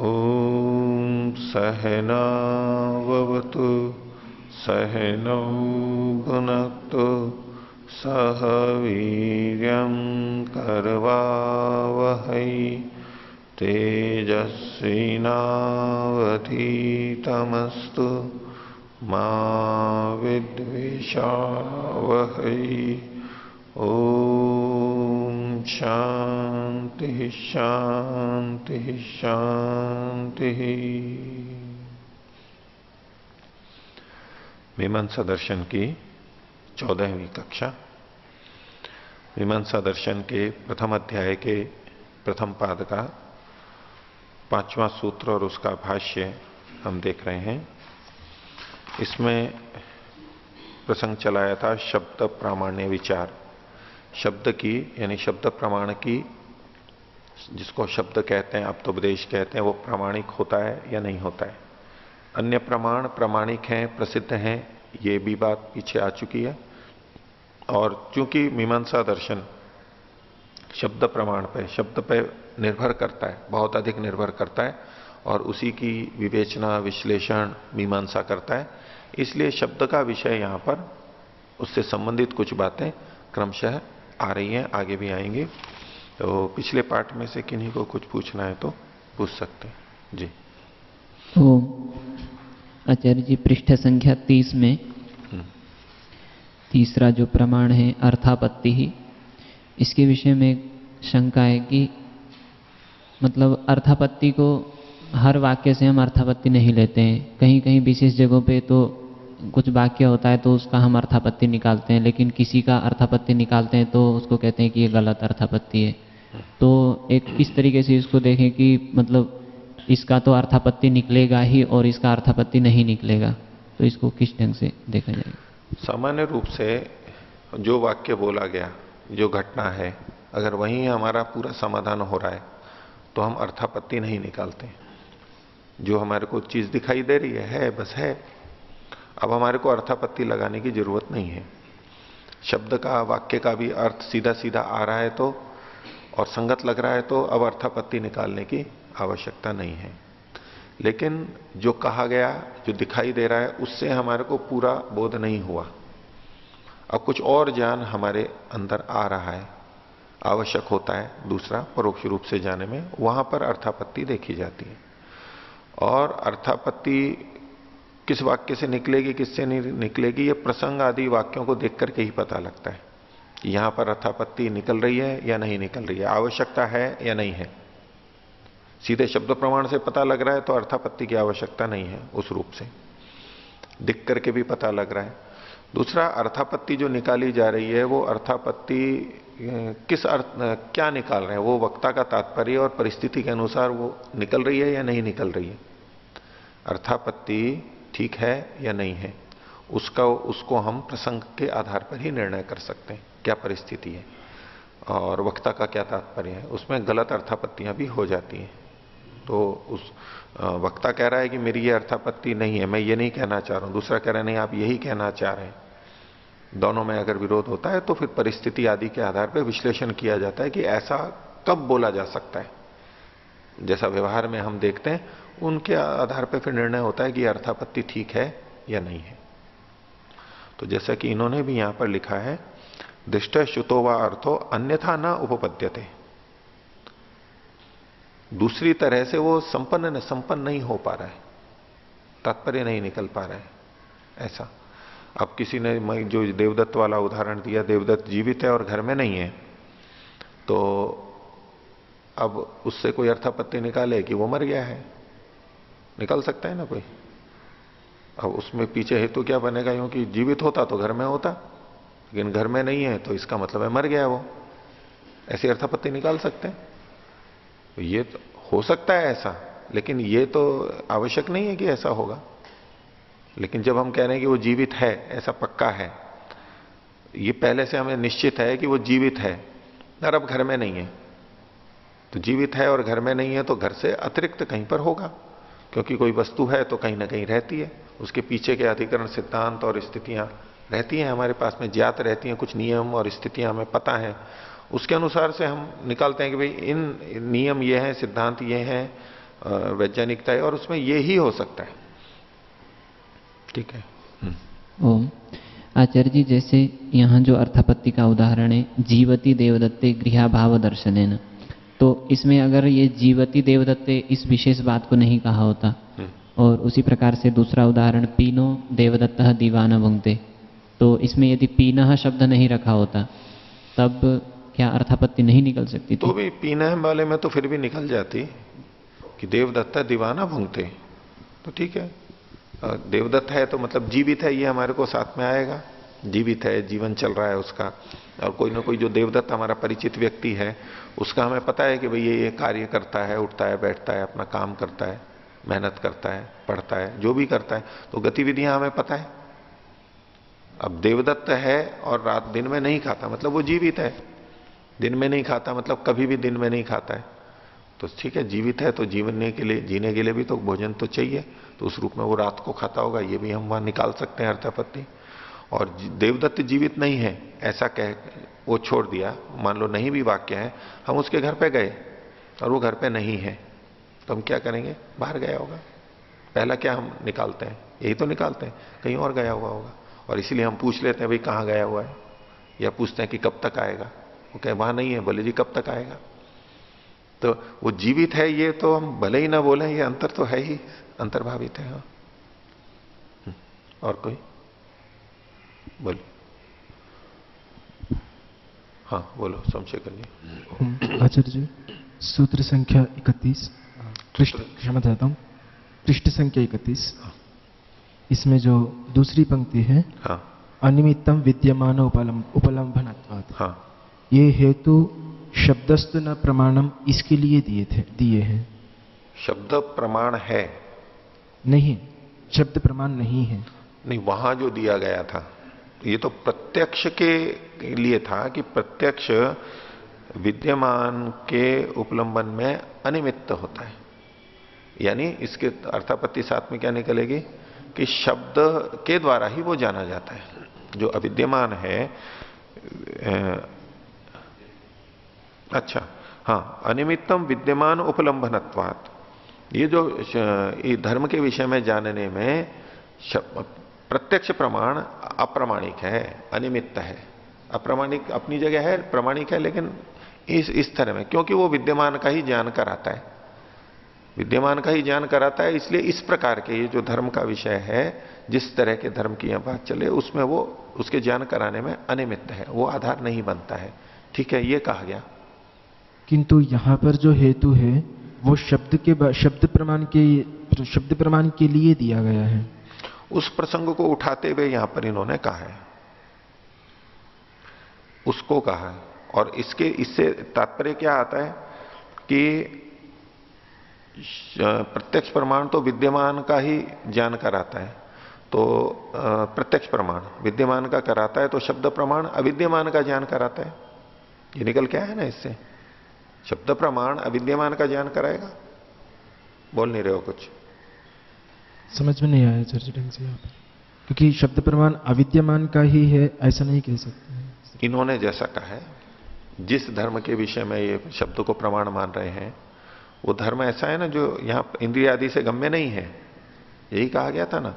ॐ सहनाववतु सहनौ भुनक्तु सह वीर्यं करवावहै तेजस्विनावधीतमस्तु मा विद्विषावहै। ओम शांति शांति शांति। मीमांसा दर्शन की 14वीं कक्षा। मीमांसा दर्शन के प्रथम अध्याय के प्रथम पाद का 5वां सूत्र और उसका भाष्य हम देख रहे हैं। इसमें प्रसंग चलाया था शब्द प्रामाण्य विचार। शब्द की यानी शब्द प्रमाण की, जिसको शब्द कहते हैं, अप्तोपदेश कहते हैं, वो प्रामाणिक होता है या नहीं होता है। अन्य प्रमाण प्रामाणिक हैं, प्रसिद्ध हैं, ये भी बात पीछे आ चुकी है। और चूंकि मीमांसा दर्शन शब्द प्रमाण पे, शब्द पे निर्भर करता है, बहुत अधिक निर्भर करता है, और उसी की विवेचना विश्लेषण मीमांसा करता है, इसलिए शब्द का विषय यहां पर उससे संबंधित कुछ बातें क्रमशः आ रही हैं, आगे भी आएंगी। तो पिछले पाठ में से किन्हीं को कुछ पूछना है तो पूछ सकते हैं जी। तो आचार्य जी, पृष्ठ संख्या 30 में तीसरा जो प्रमाण है अर्थापत्ति ही, इसके विषय में शंका है कि मतलब अर्थापत्ति को हर वाक्य से हम अर्थापत्ति नहीं लेते हैं। कहीं कहीं विशेष जगहों पे तो कुछ वाक्य होता है तो उसका हम अर्थापत्ति निकालते हैं, लेकिन किसी का अर्थापत्ति निकालते हैं तो उसको कहते हैं कि ये गलत अर्थापत्ति है। तो एक किस तरीके से इसको देखें कि मतलब इसका तो अर्थापत्ति निकलेगा ही और इसका अर्थापत्ति नहीं निकलेगा, तो इसको किस ढंग से देखा जाएगा? सामान्य रूप से जो वाक्य बोला गया, जो घटना है, अगर वहीं हमारा पूरा समाधान हो रहा है तो हम अर्थापत्ति नहीं निकालते। जो हमारे को चीज दिखाई दे रही है बस है। अब हमारे को अर्थापत्ति लगाने की जरूरत नहीं है। शब्द का, वाक्य का भी अर्थ सीधा सीधा आ रहा है तो और संगत लग रहा है तो अब अर्थापत्ति निकालने की आवश्यकता नहीं है। लेकिन जो कहा गया, जो दिखाई दे रहा है, उससे हमारे को पूरा बोध नहीं हुआ। अब कुछ और ज्ञान हमारे अंदर आ रहा है, आवश्यक होता है दूसरा परोक्ष रूप से जाने में, वहां पर अर्थापत्ति देखी जाती है। और अर्थापत्ति किस वाक्य से निकलेगी, किससे नहीं निकलेगी, ये प्रसंग आदि वाक्यों को देख करके ही पता लगता है कि यहां पर अर्थापत्ति निकल रही है या नहीं निकल रही है, आवश्यकता है या नहीं है। सीधे शब्द प्रमाण से पता लग रहा है तो अर्थापत्ति की आवश्यकता नहीं है, उस रूप से दिख करके भी पता लग रहा है। दूसरा, अर्थापत्ति जो निकाली जा रही है वो अर्थापत्ति किस अर्थ, क्या निकाल रहे हैं, वो वक्ता का तात्पर्य और परिस्थिति के अनुसार वो निकल रही है या नहीं निकल रही है। अर्थापत्ति ठीक है या नहीं है, उसको हम प्रसंग के आधार पर ही निर्णय कर सकते हैं, क्या परिस्थिति है और वक्ता का क्या तात्पर्य है। उसमें गलत अर्थापत्तियां भी हो जाती हैं। तो उस वक्ता कह रहा है कि मेरी ये अर्थापत्ति नहीं है, मैं ये नहीं कहना चाह रहा हूं, दूसरा कह रहा है नहीं आप यही कहना चाह रहे हैं। दोनों में अगर विरोध होता है तो फिर परिस्थिति आदि के आधार पर विश्लेषण किया जाता है कि ऐसा कब बोला जा सकता है। जैसा व्यवहार में हम देखते हैं उनके आधार पर फिर निर्णय होता है कि अर्थापत्ति ठीक है या नहीं है। तो जैसा कि इन्होंने भी यहां पर लिखा है, दृष्ट श्रुतो वा अर्थो अन्यथा न उपपद्यते। दूसरी तरह से वो संपन्न नहीं हो पा रहा है, तात्पर्य नहीं निकल पा रहा है ऐसा। अब किसी ने जो देवदत्त वाला उदाहरण दिया, देवदत्त जीवित है और घर में नहीं है, तो अब उससे कोई अर्थापत्ति निकाले कि वो मर गया है, निकल सकता है ना कोई। अब उसमें पीछे हेतु क्या बनेगा, यूं कि जीवित होता तो घर में होता, लेकिन घर में नहीं है तो इसका मतलब है मर गया वो, ऐसी अर्थापत्ति निकाल सकते हैं। तो ये तो हो सकता है ऐसा, लेकिन ये तो आवश्यक नहीं है कि ऐसा होगा। लेकिन जब हम कह रहे हैं कि वो जीवित है, ऐसा पक्का है, ये पहले से हमें निश्चित है कि वो जीवित है और अब घर में नहीं है, तो जीवित है और घर में नहीं है तो घर से अतिरिक्त कहीं पर होगा, क्योंकि कोई वस्तु है तो कहीं ना कहीं रहती है, उसके पीछे के अधिकरण सिद्धांत और स्थितियां रहती हैं हमारे पास में, ज्ञात रहती हैं, कुछ नियम और स्थितियां हमें पता है, उसके अनुसार से हम निकालते हैं कि भाई इन नियम ये हैं, सिद्धांत ये हैं, वैज्ञानिकता है और उसमें ये ही हो सकता है। ठीक है। ओम। आचार्य जी, जैसे यहाँ जो अर्थापत्ति का उदाहरण है, जीवती देवदत्ते गृहाभाव दर्शनेन, तो इसमें अगर ये जीवती देवदत्ते इस विशेष बात को नहीं कहा होता, और उसी प्रकार से दूसरा उदाहरण पीनो देवदत्तः दीवाना भुंक्ते, तो इसमें यदि पीनः शब्द नहीं रखा होता तब क्या अर्थापत्ति नहीं निकल सकती थी? तो भी पीनः वाले में तो फिर भी निकल जाती कि देवदत्ता दीवाना भुंक्ते, तो ठीक है। देवदत्त है तो मतलब जीवित है, ये हमारे को साथ में आएगा। जीवित है, जीवन चल रहा है उसका, और कोई ना कोई जो देवदत्त हमारा परिचित व्यक्ति है उसका हमें पता है कि भाई ये कार्य करता है, उठता है, बैठता है, अपना काम करता है, मेहनत करता है, पढ़ता है, जो भी करता है, तो गतिविधियां हमें पता है। अब देवदत्त है और रात दिन में नहीं खाता मतलब वो जीवित है, दिन में नहीं खाता मतलब कभी भी दिन में नहीं खाता है, तो ठीक है, जीवित है तो जीने के लिए भी तो भोजन तो चाहिए, तो उस रूप में वो रात को खाता होगा, ये भी हम वहां निकाल सकते हैं अर्थापत्ति। और देवदत्त जीवित नहीं है ऐसा कह वो छोड़ दिया, मान लो नहीं भी वाक्य है, हम उसके घर पे गए और वो घर पे नहीं है, तो हम क्या करेंगे? बाहर गया होगा। पहला क्या हम निकालते हैं? यही तो निकालते हैं, कहीं और गया हुआ होगा, और इसीलिए हम पूछ लेते हैं भाई कहाँ गया हुआ है, या पूछते हैं कि कब तक आएगा, वो कहे वहां नहीं है, बोले जी कब तक आएगा। तो वो जीवित है ये तो हम भले ही ना बोले, ये अंतर तो है ही, अंतर्भावित है। हाँ। और कोई बोलिए। हाँ बोलो, संशय करिए। आचार्य जी, सूत्र संख्या 31, क्षमा चाहता हूँ, पृष्ठ संख्या 31, इसमें जो दूसरी पंक्ति है, हाँ, अनिमित्तम विद्यमान उपलम्भनत्वात्, हाँ, ये हेतु शब्दस्तु न प्रमाणम इसके लिए दिए हैं। शब्द प्रमाण है? नहीं, शब्द प्रमाण नहीं है। नहीं, वहां जो दिया गया था ये तो प्रत्यक्ष के लिए था कि प्रत्यक्ष विद्यमान के उपलंबन में अनिमित्त होता है, यानी इसके अर्थापत्ति साथ में क्या निकलेगी कि शब्द के द्वारा ही वो जाना जाता है। जो अविद्यमान है, अच्छा हाँ, अनिमित्तम विद्यमान उपलंबनत्वात्, ये जो धर्म के विषय में जानने में प्रत्यक्ष प्रमाण अप्रामाणिक है, अनिमित्त है। अप्रामाणिक अपनी जगह है, प्रामाणिक है, लेकिन इस तरह में, क्योंकि वो विद्यमान का ही ज्ञान कराता है, विद्यमान का ही ज्ञान कराता है, इसलिए इस प्रकार के ये जो धर्म का विषय है, जिस तरह के धर्म की यहां बात चले, उसमें वो उसके ज्ञान कराने में अनिमित्त है, वो आधार नहीं बनता है। ठीक है, ये कहा गया। किंतु यहां पर जो हेतु है वो शब्द प्रमाण के लिए दिया गया है। उस प्रसंग को उठाते हुए यहां पर इन्होंने कहा है, उसको कहा है, और इससे तात्पर्य क्या आता है कि प्रत्यक्ष प्रमाण तो विद्यमान का ही ज्ञान कराता है, तो प्रत्यक्ष प्रमाण विद्यमान का कराता है, तो शब्द प्रमाण अविद्यमान का ज्ञान कराता है। ये निकल क्या है ना इससे, शब्द प्रमाण अविद्यमान का ज्ञान कराएगा। बोल नहीं रहे हो कुछ? समझ में नहीं आया चर्चा ढंग से, क्योंकि शब्द प्रमाण अविद्यमान का ही है ऐसा नहीं कह सकते। इन्होंने जैसा कहा है, जिस धर्म के विषय में ये शब्द को प्रमाण मान रहे हैं, वो धर्म ऐसा है ना जो यहां इंद्रिय आदि से गम्य नहीं है, यही कहा गया था ना,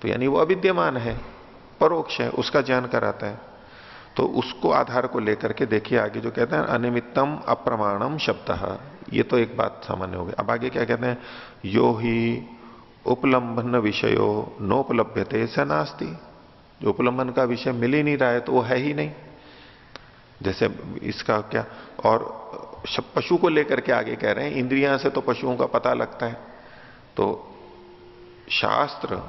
तो यानी वो अविद्यमान है, परोक्ष है, उसका ज्ञान कराता है। तो उसको आधार को लेकर के देखिए आगे जो कहते हैं अनिमित्तम अप्रमाणम शब्द, ये तो एक बात सामान्य हो गई। अब आगे क्या कहते हैं, यो ही उपलंबन विषयो नोपलभ्यते स नास्ति, जो उपलंबन का विषय मिल ही नहीं रहा है तो वो है ही नहीं। जैसे इसका क्या, और पशु को लेकर के आगे कह रहे हैं, इंद्रियां से तो पशुओं का पता लगता है, तो शास्त्र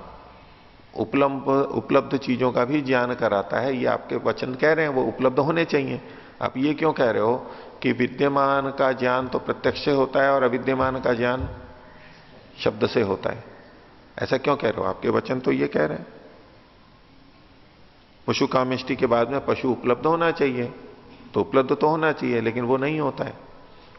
उपलब्ध चीजों का भी ज्ञान कराता है, ये आपके वचन कह रहे हैं, वो उपलब्ध होने चाहिए। आप ये क्यों कह रहे हो कि विद्यमान का ज्ञान तो प्रत्यक्ष से होता है और अविद्यमान का ज्ञान शब्द से होता है, ऐसा क्यों कह रहे हो? आपके वचन तो ये कह रहे हैं पशु कामिष्टि के बाद में पशु उपलब्ध होना चाहिए, तो उपलब्ध तो होना चाहिए, लेकिन वो नहीं होता है।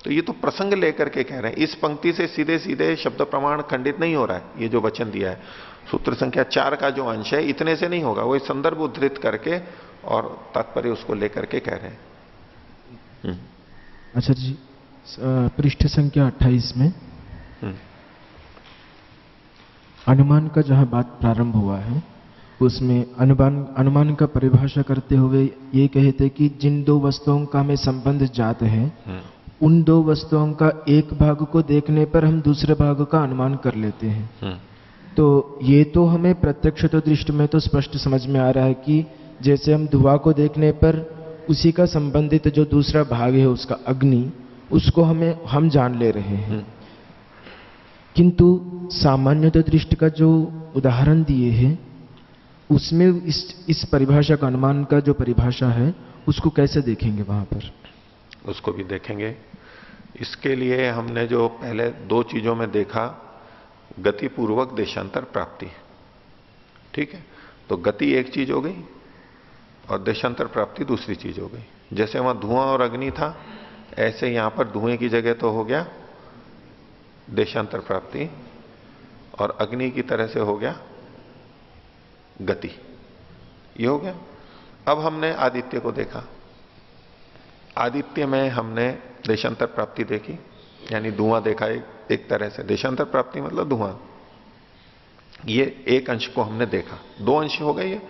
तो ये तो प्रसंग लेकर के कह रहे हैं, इस पंक्ति से सीधे सीधे शब्द प्रमाण खंडित नहीं हो रहा है। ये जो वचन दिया है सूत्र संख्या 4 का जो अंश है, इतने से नहीं होगा, वो संदर्भ उद्धृत करके और तात्पर्य उसको लेकर के कह रहे हैं। अच्छा जी, पृष्ठ संख्या 28 में अनुमान का जहाँ बात प्रारंभ हुआ है उसमें अनुमान का परिभाषा करते हुए ये कहे थे कि जिन दो वस्तुओं का हमें संबंध ज्ञात है उन दो वस्तुओं का एक भाग को देखने पर हम दूसरे भाग का अनुमान कर लेते हैं। तो ये तो हमें प्रत्यक्ष तो दृष्टि में तो स्पष्ट समझ में आ रहा है कि जैसे हम धुआं को देखने पर उसी का संबंधित जो दूसरा भाग है उसका अग्नि, उसको हम जान ले रहे हैं। किंतु सामान्य तो दृष्टि का जो उदाहरण दिए हैं उसमें इस परिभाषा का, अनुमान का जो परिभाषा है उसको कैसे देखेंगे वहां पर? उसको भी देखेंगे। इसके लिए हमने जो पहले दो चीजों में देखा, गतिपूर्वक देशांतर प्राप्ति, ठीक है, तो गति एक चीज हो गई और देशांतर प्राप्ति दूसरी चीज हो गई। जैसे वहां धुआं और अग्नि था, ऐसे यहां पर धुएं की जगह तो हो गया देशांतर प्राप्ति और अग्नि की तरह से हो गया गति, ये हो गया। अब हमने आदित्य को देखा, आदित्य में हमने देशांतर प्राप्ति देखी, यानी धुआं देखा एक तरह से, देशांतर प्राप्ति मतलब धुआं, ये एक अंश को हमने देखा, दो अंश हो गए ये,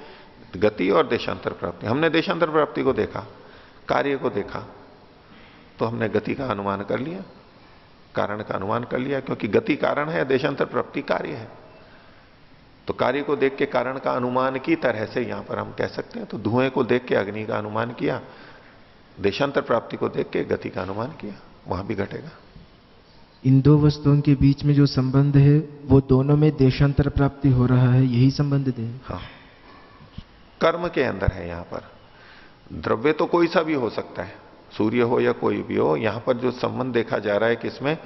गति और देशांतर प्राप्ति। हमने देशांतर प्राप्ति को देखा, कार्य को देखा, तो हमने गति का अनुमान कर लिया, कारण का अनुमान कर लिया, क्योंकि गति कारण है, देशांतर प्राप्ति कार्य है। तो कार्य को देख के कारण का अनुमान की तरह से यहां पर हम कह सकते हैं। तो धुएं को देख के अग्नि का अनुमान किया, देशांतर प्राप्ति को देख के गति का अनुमान किया, वहां भी घटेगा। इन दो वस्तुओं के बीच में जो संबंध है वो दोनों में देशांतर प्राप्ति हो रहा है, यही संबंध है। हाँ, कर्म के अंदर है। यहां पर द्रव्य तो कोई सा भी हो सकता है, सूर्य हो या कोई भी हो, यहां पर जो संबंध देखा जा रहा है किसमें,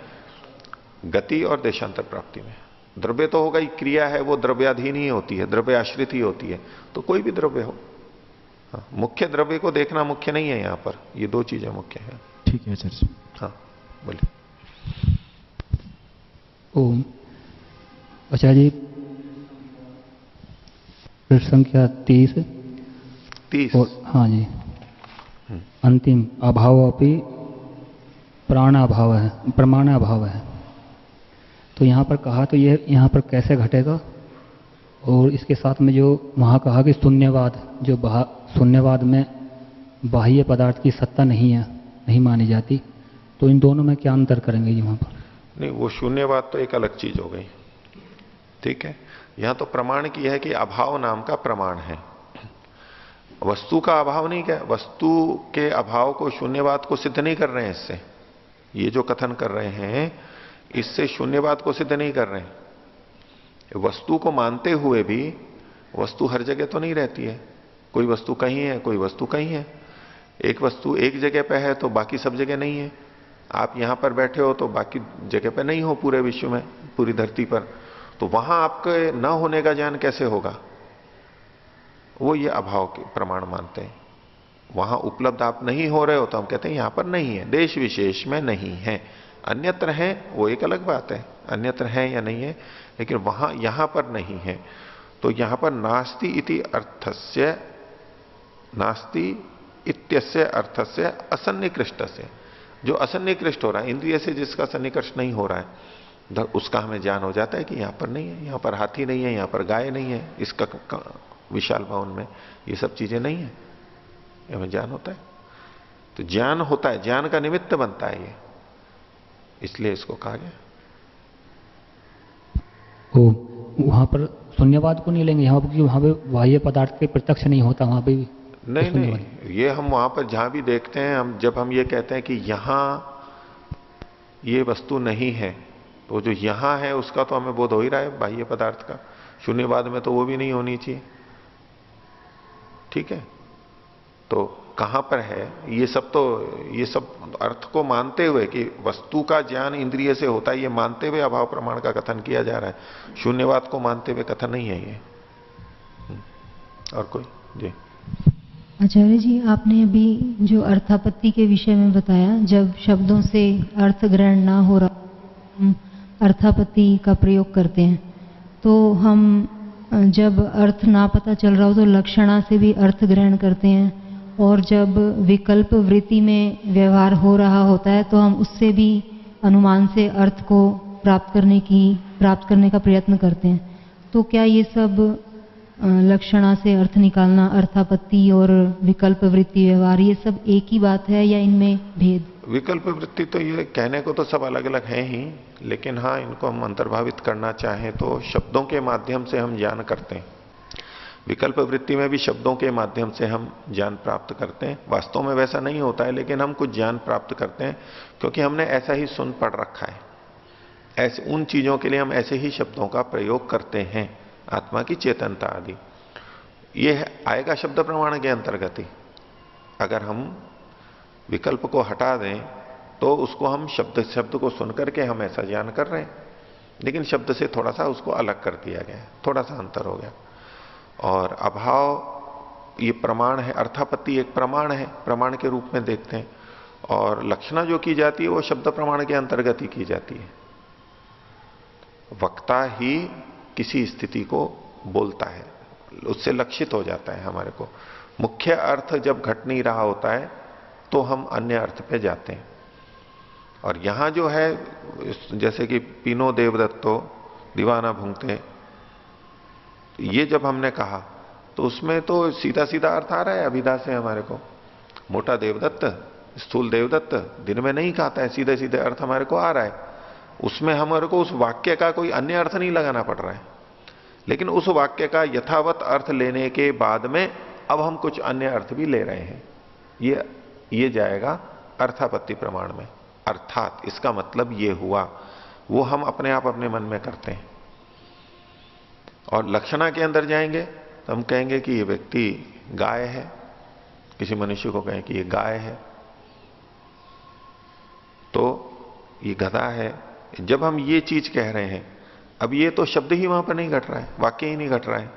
गति और देशांतर प्राप्ति में। द्रव्य तो होगा ही, क्रिया है वो द्रव्याधीन ही होती है, द्रव्य आश्रित ही होती है, तो कोई भी द्रव्य हो। हाँ, मुख्य द्रव्य को देखना मुख्य नहीं है यहां पर, ये दो चीजें मुख्य है। ठीक है आचार्य। हाँ बोलिए। ओम। आचार्य जी, प्रश्न संख्या 30 और हाँ जी, अंतिम अभाव अपि प्राणाभाव है, प्रमाणाभाव है। तो यहाँ पर कहा तो ये यहाँ पर कैसे घटेगा? और इसके साथ में जो वहाँ कहा कि शून्यवाद, जो शून्यवाद में बाह्य पदार्थ की सत्ता नहीं है, नहीं मानी जाती, तो इन दोनों में क्या अंतर करेंगे जी वहाँ पर? नहीं, वो शून्यवाद तो एक अलग चीज हो गई, ठीक है। यहां तो प्रमाण की है कि अभाव नाम का प्रमाण है, वस्तु का अभाव नहीं, क्या वस्तु के अभाव को शून्यवाद को सिद्ध नहीं कर रहे हैं इससे। ये जो कथन कर रहे हैं इससे शून्यवाद को सिद्ध नहीं कर रहे हैं। वस्तु को मानते हुए भी वस्तु हर जगह तो नहीं रहती है, कोई वस्तु कहीं है, कोई वस्तु कहीं है। एक वस्तु एक जगह पे है तो बाकी सब जगह नहीं है। आप यहां पर बैठे हो तो बाकी जगह पे नहीं हो पूरे विश्व में, पूरी धरती पर, तो वहां आपके न होने का ज्ञान कैसे होगा? वो ये अभाव के प्रमाण मानते हैं। वहां उपलब्ध आप नहीं हो रहे हो तो हम कहते हैं यहां पर नहीं है, देश विशेष में नहीं है। अन्यत्र है वो एक अलग बात है, अन्यत्र है या नहीं है, लेकिन वहां यहां पर नहीं है। तो यहां पर नास्ति इति अर्थस्य, नास्ति इत्यस्य अर्थस्य असन्निकृष्टस्य, जो असन्निकृष्ट हो रहा है, इंद्रिय से जिसका सन्निकर्ष नहीं हो रहा है, उसका हमें ज्ञान हो जाता है कि यहां पर नहीं है, यहां पर हाथी नहीं है, यहां पर गाय नहीं है, इसका विशाल भवन में ये सब चीजें नहीं है, हमें ज्ञान होता है। तो ज्ञान होता है, ज्ञान का निमित्त बनता है ये, इसलिए इसको कहा गया। ओ, वहां पर शून्यवाद को नहीं लेंगे यहाँ पर, क्योंकि वहां पे बाह्य पदार्थ के प्रत्यक्ष नहीं होता, वहां पे नहीं नहीं, ये हम वहां पर जहां भी देखते हैं, हम जब हम ये कहते हैं कि यहां ये वस्तु नहीं है, तो जो यहां है उसका तो हमें बोध हो ही रहा है बाह्य पदार्थ का। शून्यवाद में तो वो भी नहीं होनी चाहिए, ठीक है। तो कहां पर है ये सब, तो ये सब अर्थ को मानते हुए कि वस्तु का ज्ञान इंद्रिय से होता है, ये मानते हुए अभाव प्रमाण का कथन किया जा रहा है, शून्यवाद को मानते हुए कथन नहीं है ये। और कोई? जी आचार्य जी, आपने अभी जो अर्थापत्ति के विषय में बताया, जब शब्दों से अर्थ ग्रहण ना हो रहा, हम अर्थापत्ति का प्रयोग करते हैं, तो हम जब अर्थ ना पता चल रहा हो तो लक्षणा से भी अर्थ ग्रहण करते हैं, और जब विकल्प वृत्ति में व्यवहार हो रहा होता है तो हम उससे भी अनुमान से अर्थ को प्राप्त करने का प्रयत्न करते हैं। तो क्या ये सब लक्षणा से अर्थ निकालना, अर्थापत्ति और विकल्प वृत्ति व्यवहार, ये सब एक ही बात है या इनमें भेद? विकल्प वृत्ति तो ये कहने को तो सब अलग अलग हैं ही, लेकिन हाँ इनको हम अंतर्भावित करना चाहें तो शब्दों के माध्यम से हम ज्ञान करते हैं। विकल्प वृत्ति में भी शब्दों के माध्यम से हम ज्ञान प्राप्त करते हैं। वास्तव में वैसा नहीं होता है, लेकिन हम कुछ ज्ञान प्राप्त करते हैं क्योंकि हमने ऐसा ही सुन पढ़ रखा है। ऐसे उन चीजों के लिए हम ऐसे ही शब्दों का प्रयोग करते हैं, आत्मा की चेतनता आदि। ये आएगा शब्द प्रमाण के अंतर्गत ही। अगर हम विकल्प को हटा दें तो उसको हम शब्द को सुनकर के हम ऐसा ज्ञान कर रहे हैं, लेकिन शब्द से थोड़ा सा उसको अलग कर दिया गया है, थोड़ा सा अंतर हो गया। और अभाव ये प्रमाण है, अर्थापत्ति एक प्रमाण है, प्रमाण के रूप में देखते हैं। और लक्षणा जो की जाती है वो शब्द प्रमाण के अंतर्गत ही की जाती है। वक्ता ही किसी स्थिति को बोलता है, उससे लक्षित हो जाता है हमारे को। मुख्य अर्थ जब घट नहीं रहा होता है तो हम अन्य अर्थ पे जाते हैं। और यहां जो है, जैसे कि पीनो देवदत्तो दीवाना भूंगते, ये जब हमने कहा तो उसमें तो सीधा सीधा अर्थ आ रहा है अभिधा से हमारे को। मोटा देवदत्त, स्थूल देवदत्त दिन में नहीं खाता है, सीधे सीधे अर्थ हमारे को आ रहा है। उसमें हमारे को उस वाक्य का कोई अन्य अर्थ नहीं लगाना पड़ रहा है, लेकिन उस वाक्य का यथावत अर्थ लेने के बाद में अब हम कुछ अन्य अर्थ भी ले रहे हैं। ये जाएगा अर्थापत्ति प्रमाण में। अर्थात इसका मतलब ये हुआ, वो हम अपने आप अपने मन में करते हैं। और लक्षणा के अंदर जाएंगे तो हम कहेंगे कि ये व्यक्ति गाय है, किसी मनुष्य को कहें कि ये गाय है, तो ये गधा है। जब हम ये चीज कह रहे हैं, अब ये तो शब्द ही वहां पर नहीं घट रहा है, वाक्य ही नहीं घट रहा है,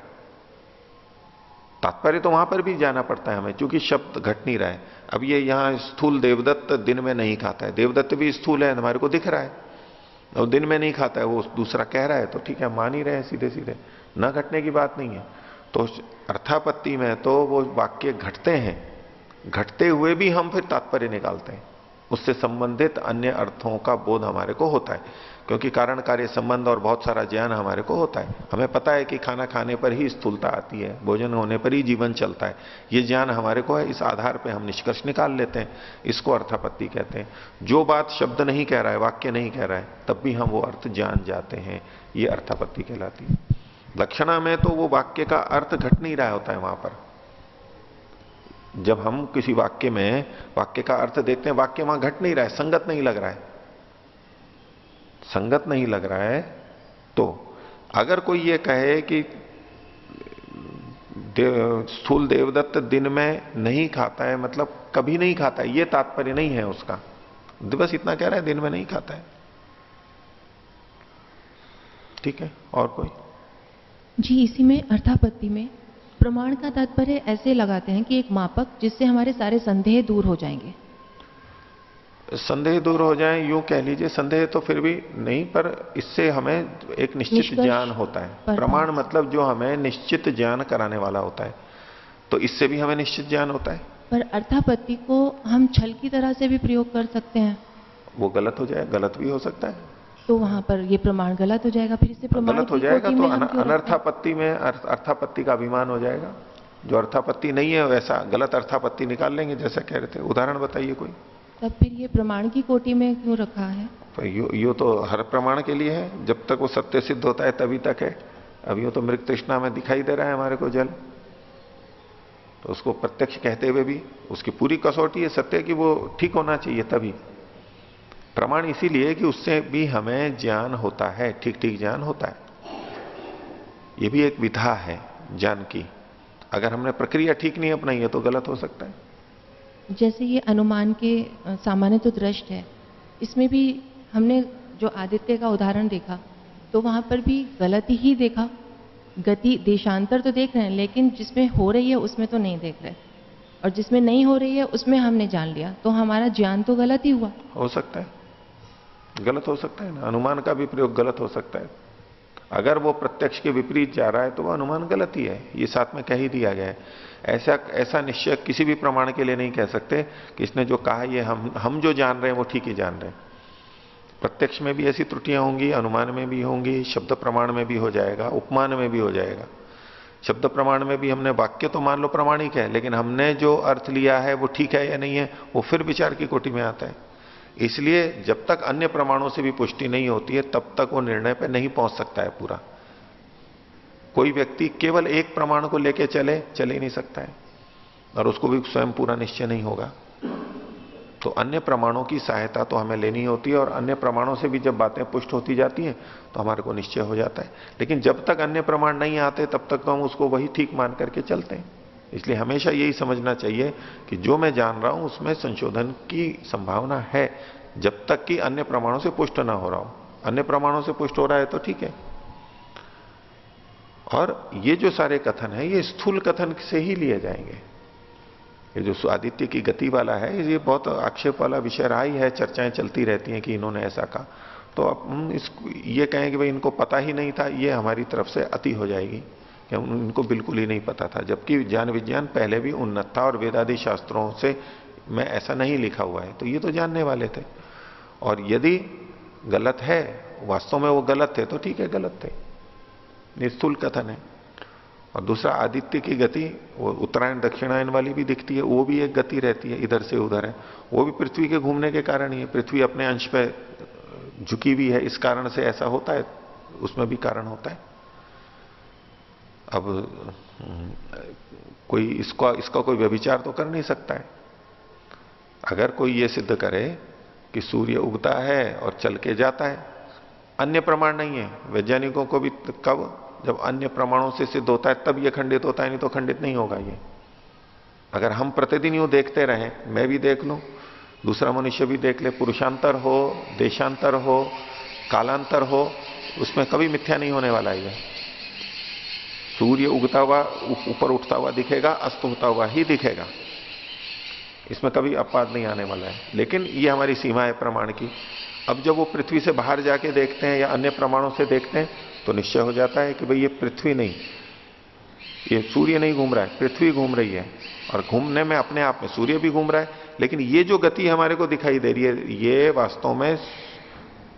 तात्पर्य तो वहां पर भी जाना पड़ता है हमें, क्योंकि शब्द घट नहीं रहा है। अब ये यहां स्थूल देवदत्त दिन में नहीं खाता है, देवदत्त भी स्थूल है, हमारे को दिख रहा है, और दिन में नहीं खाता है, वो दूसरा कह रहा है, तो ठीक है मान ही रहे हैं सीधे सीधे, न घटने की बात नहीं है। तो अर्थापत्ति में तो वो वाक्य घटते हैं, घटते हुए भी हम फिर तात्पर्य निकालते हैं, उससे संबंधित अन्य अर्थों का बोध हमारे को होता है, क्योंकि कारण कार्य संबंध और बहुत सारा ज्ञान हमारे को होता है। हमें पता है कि खाना खाने पर ही स्थूलता आती है, भोजन होने पर ही जीवन चलता है, ये ज्ञान हमारे को है। इस आधार पे हम निष्कर्ष निकाल लेते हैं, इसको अर्थापत्ति कहते हैं। जो बात शब्द नहीं कह रहा है, वाक्य नहीं कह रहा है, तब भी हम वो अर्थ जान जाते हैं, ये अर्थापत्ति कहलाती है। लक्षणा में तो वो वाक्य का अर्थ घट नहीं रहा होता है वहां पर। जब हम किसी वाक्य में वाक्य का अर्थ देखते हैं, वाक्य वहां घट नहीं रहा है, संगत नहीं लग रहा है, संगत नहीं लग रहा है। तो अगर कोई ये कहे कि स्थूल देवदत्त दिन में नहीं खाता है, मतलब कभी नहीं खाता है, ये तात्पर्य नहीं है उसका, बस इतना कह रहा है दिन में नहीं खाता है, ठीक है। और कोई? जी, इसी में अर्थापत्ति में प्रमाण का तात्पर्य ऐसे लगाते हैं कि एक मापक जिससे हमारे सारे संदेह दूर हो जाएंगे। संदेह दूर हो जाए यूं कह लीजिए, संदेह तो फिर भी नहीं, पर इससे हमें एक निश्चित ज्ञान होता है। प्रमाण मतलब जो हमें निश्चित ज्ञान कराने वाला होता है, तो इससे भी हमें निश्चित ज्ञान होता है। पर अर्थापत्ति को हम छल की तरह से भी प्रयोग कर सकते हैं, वो गलत हो जाए, गलत भी हो सकता है, तो वहां पर ये प्रमाण गलत हो जाएगा, फिर इससे प्रमाण गलत हो जाएगा तो अनर्थापत्ति में अर्थापत्ति का अभिमान हो जाएगा। जो अर्थापत्ति नहीं है वैसा गलत अर्थापत्ति निकाल लेंगे, जैसा कह रहे थे। उदाहरण बताइए कोई। तब फिर ये प्रमाण की कोटि में क्यों रखा है? तो यो तो हर प्रमाण के लिए है, जब तक वो सत्य सिद्ध होता है तभी तक है। अब यूं तो मृग तृष्णा में दिखाई दे रहा है हमारे को जल, तो उसको प्रत्यक्ष कहते हुए भी उसकी पूरी कसौटी है सत्य की, वो ठीक होना चाहिए तभी प्रमाण। इसीलिए कि उससे भी हमें ज्ञान होता है, ठीक ठीक ज्ञान होता है। ये भी एक विधा है ज्ञान की। अगर हमने प्रक्रिया ठीक नहीं अपनाई है तो गलत हो सकता है। जैसे ये अनुमान के सामान्य तो दृष्ट है, इसमें भी हमने जो आदित्य का उदाहरण देखा तो वहां पर भी गलत ही देखा। गति देशांतर तो देख रहे हैं, लेकिन जिसमें हो रही है उसमें तो नहीं देख रहे, और जिसमें नहीं हो रही है उसमें हमने जान लिया, तो हमारा ज्ञान तो गलत ही हुआ। हो सकता है, गलत हो सकता है ना, अनुमान का भी प्रयोग गलत हो सकता है। अगर वो प्रत्यक्ष के विपरीत जा रहा है तो वह अनुमान गलत ही है, ये साथ में कह ही दिया गया है। ऐसा निश्चय किसी भी प्रमाण के लिए नहीं कह सकते कि इसने जो कहा ये हम जो जान रहे हैं वो ठीक ही जान रहे हैं। प्रत्यक्ष में भी ऐसी त्रुटियां होंगी, अनुमान में भी होंगी, शब्द प्रमाण में भी हो जाएगा, उपमान में भी हो जाएगा। शब्द प्रमाण में भी हमने वाक्य तो मान लो प्रमाणिक है, लेकिन हमने जो अर्थ लिया है वो ठीक है या नहीं है, वो फिर विचार की कोटि में आता है। इसलिए जब तक अन्य प्रमाणों से भी पुष्टि नहीं होती है तब तक वो निर्णय पर नहीं पहुंच सकता है पूरा। कोई व्यक्ति केवल एक प्रमाण को लेके चल ही नहीं सकता है, और उसको भी स्वयं पूरा निश्चय नहीं होगा। तो अन्य प्रमाणों की सहायता तो हमें लेनी होती है, और अन्य प्रमाणों से भी जब बातें पुष्ट होती जाती हैं तो हमारे को निश्चय हो जाता है। लेकिन जब तक अन्य प्रमाण नहीं आते तब तक तो हम उसको वही ठीक मान करके चलते हैं। इसलिए हमेशा यही समझना चाहिए कि जो मैं जान रहा हूं उसमें संशोधन की संभावना है, जब तक कि अन्य प्रमाणों से पुष्ट ना हो रहा हो। अन्य प्रमाणों से पुष्ट हो रहा है तो ठीक है। और ये जो सारे कथन है ये स्थूल कथन से ही लिए जाएंगे। ये जो आदित्य की गति वाला है ये बहुत आक्षेप वाला विषय रहा ही है, चर्चाएं चलती रहती हैं कि इन्होंने ऐसा कहा। तो अब हम इसको ये कहें कि भाई इनको पता ही नहीं था, ये हमारी तरफ से अति हो जाएगी कि इनको बिल्कुल ही नहीं पता था, जबकि ज्ञान विज्ञान पहले भी उन्नत था और वेदादि शास्त्रों से में ऐसा नहीं लिखा हुआ है, तो ये तो जानने वाले थे। और यदि गलत है, वास्तव में वो गलत थे तो ठीक है, गलत थे, निस्थूल कथन है। और दूसरा आदित्य की गति वो उत्तरायण दक्षिणायन वाली भी दिखती है, वो भी एक गति रहती है, इधर से उधर है, वो भी पृथ्वी के घूमने के कारण ही है। पृथ्वी अपने अंश पे झुकी हुई है, इस कारण से ऐसा होता है, उसमें भी कारण होता है। अब कोई इसका कोई व्यभिचार तो कर नहीं सकता है। अगर कोई ये सिद्ध करे कि सूर्य उगता है और चल के जाता है, अन्य प्रमाण नहीं है, वैज्ञानिकों को भी कब, जब अन्य प्रमाणों से सिद्ध होता है तब ये खंडित होता है, नहीं तो खंडित नहीं होगा ये। अगर हम प्रतिदिन यूं देखते रहें, मैं भी देख लूं, दूसरा मनुष्य भी देख ले, पुरुषांतर हो, देशांतर हो, कालांतर हो, उसमें कभी मिथ्या नहीं होने वाला है ये। सूर्य उगता हुआ ऊपर उठता हुआ दिखेगा, अस्त होता हुआ ही दिखेगा, इसमें कभी अपवाद नहीं आने वाला है। लेकिन ये हमारी सीमा है प्रमाण की। अब जब वो पृथ्वी से बाहर जाके देखते हैं या अन्य प्रमाणों से देखते हैं तो निश्चय हो जाता है कि भाई ये पृथ्वी नहीं, ये सूर्य नहीं घूम रहा है, पृथ्वी घूम रही है। और घूमने में अपने आप में सूर्य भी घूम रहा है, लेकिन ये जो गति हमारे को दिखाई दे रही है ये वास्तव में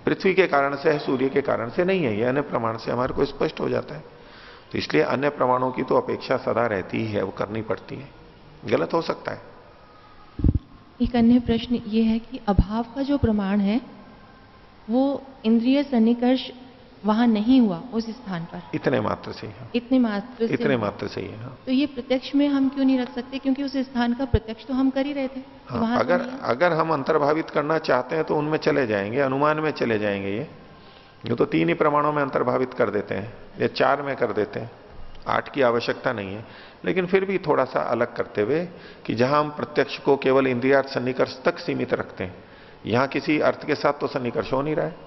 पृथ्वी के कारण से है, सूर्य के कारण से नहीं है। ये अन्य प्रमाण से हमारे को स्पष्ट हो जाता है। तो इसलिए अन्य प्रमाणों की तो अपेक्षा सदा रहती ही है, वो करनी पड़ती है। गलत हो सकता है। एक अन्य प्रश्न ये है कि अभाव का जो प्रमाण है वो इंद्रिय सन्निकर्ष वहां नहीं हुआ उस स्थान पर, इतने मात्र से ही है। इतने मात्र से ही है। हाँ। तो ये प्रत्यक्ष में हम क्यों नहीं रख सकते, क्योंकि उस स्थान का प्रत्यक्ष तो हम कर ही रहे थे। हाँ, वहां अगर हम अंतर्भावित करना चाहते हैं तो उनमें चले जाएंगे, अनुमान में चले जाएंगे। ये तो 3 ही प्रमाणों में अंतर्भावित कर देते हैं या 4 में कर देते हैं, 8 की आवश्यकता नहीं है। लेकिन फिर भी थोड़ा सा अलग करते हुए कि जहां हम प्रत्यक्ष को केवल इंद्रियार्थ सन्निकर्ष तक सीमित रखते हैं, यहां किसी अर्थ के साथ तो सन्निकर्ष हो नहीं रहा है।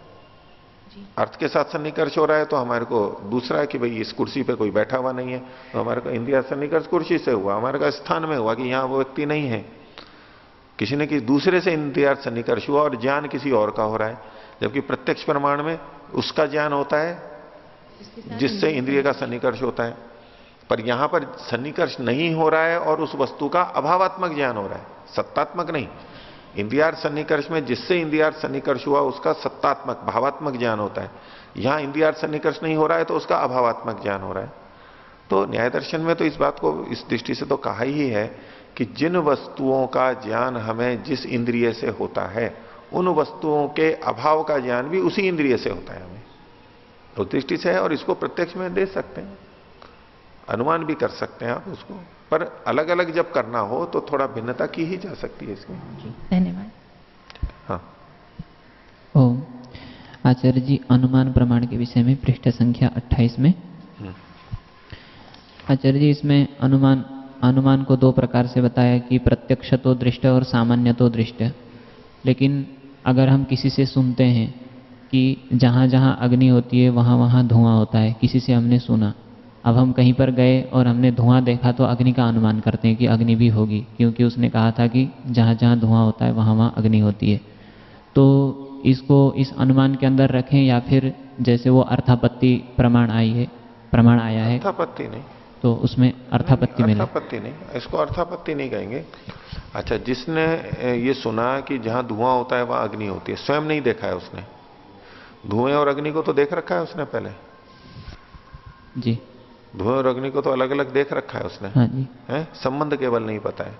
अर्थ के साथ सन्निकर्ष हो रहा है तो हमारे को दूसरा है कि भाई इस कुर्सी पे कोई बैठा हुआ नहीं है, तो हमारे को इंद्रियार्थ सन्निकर्ष कुर्सी से हुआ, हमारे का स्थान में हुआ कि यहां वो व्यक्ति नहीं है। किसी ने किसी दूसरे से इंद्रियार्थ सन्निकर्ष हुआ और ज्ञान किसी और का हो रहा है, जबकि प्रत्यक्ष प्रमाण में उसका ज्ञान होता है जिससे इंद्रिय का सन्निकर्ष होता है। पर यहां पर सन्निकर्ष नहीं हो रहा है और उस वस्तु का अभावात्मक ज्ञान हो रहा है, सत्तात्मक नहीं। इंद्रियार्थ सन्निकर्ष में जिससे इंद्रियार्थ सन्निकर्ष हुआ उसका सत्तात्मक भावात्मक ज्ञान होता है, यहां इंद्रियार्थ सन्निकर्ष नहीं हो रहा है तो उसका अभावात्मक ज्ञान हो रहा है। तो न्याय दर्शन में तो इस बात को इस दृष्टि से तो कहा ही है कि जिन वस्तुओं का ज्ञान हमें जिस इंद्रिय से होता है उन वस्तुओं के अभाव का ज्ञान भी उसी इंद्रिय से होता है हमें, तो दृष्टि से है। और इसको प्रत्यक्ष में दे सकते हैं, अनुमान भी कर सकते हैं आप उसको, पर अलग अलग जब करना हो तो थोड़ा भिन्नता की ही जा सकती है इसमें। धन्यवाद। हाँ। ओम आचार्य जी, अनुमान प्रमाण के विषय में पृष्ठ संख्या 28 में आचार्य जी इसमें अनुमान को 2 प्रकार से बताया कि प्रत्यक्ष तो दृष्ट और सामान्य तो दृष्ट। लेकिन अगर हम किसी से सुनते हैं कि जहाँ जहाँ अग्नि होती है वहाँ वहाँ धुआं होता है, किसी से हमने सुना, अब हम कहीं पर गए और हमने धुआं देखा तो अग्नि का अनुमान करते हैं कि अग्नि भी होगी, क्योंकि उसने कहा था कि जहाँ जहाँ धुआं होता है वहाँ वहाँ अग्नि होती है। तो इसको इस अनुमान के अंदर रखें या फिर जैसे वो अर्थापत्ति प्रमाण आया है, अर्थापत्ति नहीं तो उसमें अर्थापत्ति में अर्थापत्ति नहीं, इसको अर्थापत्ति नहीं कहेंगे। अच्छा, जिसने ये सुना कि जहां धुआं होता है वहां अग्नि होती है, स्वयं नहीं देखा है उसने, धुएं और अग्नि को तो देख रखा है उसने पहले। जी। धुएं और अग्नि को तो अलग अलग देख रखा है उसने। हाँ जी। है, संबंध केवल नहीं पता है।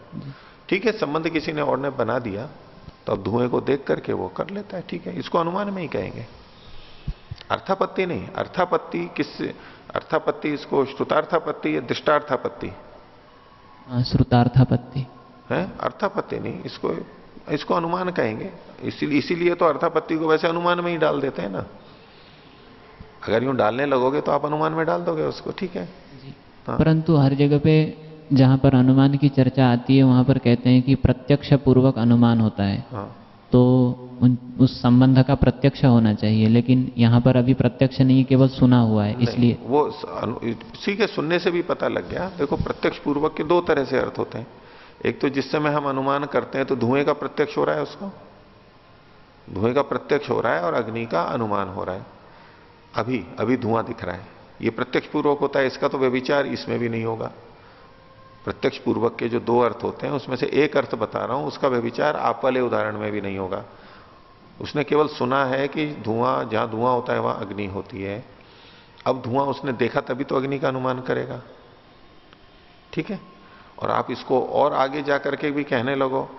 ठीक है, संबंध किसी ने और ने बना दिया तो अब धुएं को देख करके वो कर लेता है, ठीक है, इसको अनुमान में ही कहेंगे, अर्थापत्ति नहीं। अर्थापत्ति किससे, अर्थापत्ति इसको श्रुतार्थापत्ति या दृष्टार्थापत्ति? श्रुतार्थापत्ति है, अर्थापत्ति नहीं, इसको अनुमान कहेंगे। इसीलिए तो अर्थापत्ति को वैसे अनुमान में ही डाल देते हैं ना। अगर यूं डालने लगोगे तो आप अनुमान में डाल दोगे उसको, ठीक है। हाँ। परंतु हर जगह पे जहां पर अनुमान की चर्चा आती है वहां पर कहते हैं कि प्रत्यक्ष पूर्वक अनुमान होता है। हाँ। तो उस संबंध का प्रत्यक्ष होना चाहिए, लेकिन यहाँ पर अभी प्रत्यक्ष नहीं, केवल सुना हुआ है, इसलिए वो ठीक है, सुनने से भी पता लग गया। देखो, प्रत्यक्ष पूर्वक के दो तरह से अर्थ होते हैं। एक तो जिस समय हम अनुमान करते हैं तो धुएं का प्रत्यक्ष हो रहा है, उसको धुएं का प्रत्यक्ष हो रहा है, और अग्नि का अनुमान हो रहा है। अभी धुआं दिख रहा है, ये प्रत्यक्ष पूर्वक होता है। इसका तो व्यभिचार इसमें भी नहीं होगा। प्रत्यक्ष पूर्वक के जो दो अर्थ होते हैं उसमें से एक अर्थ बता रहा हूं, उसका व्यभिचार आप वाले उदाहरण में भी नहीं होगा। उसने केवल सुना है कि धुआं, जहां धुआं होता है वहां अग्नि होती है। अब धुआं उसने देखा तभी तो अग्नि का अनुमान करेगा, ठीक है। और आप इसको और आगे जाकर के भी कहने लगो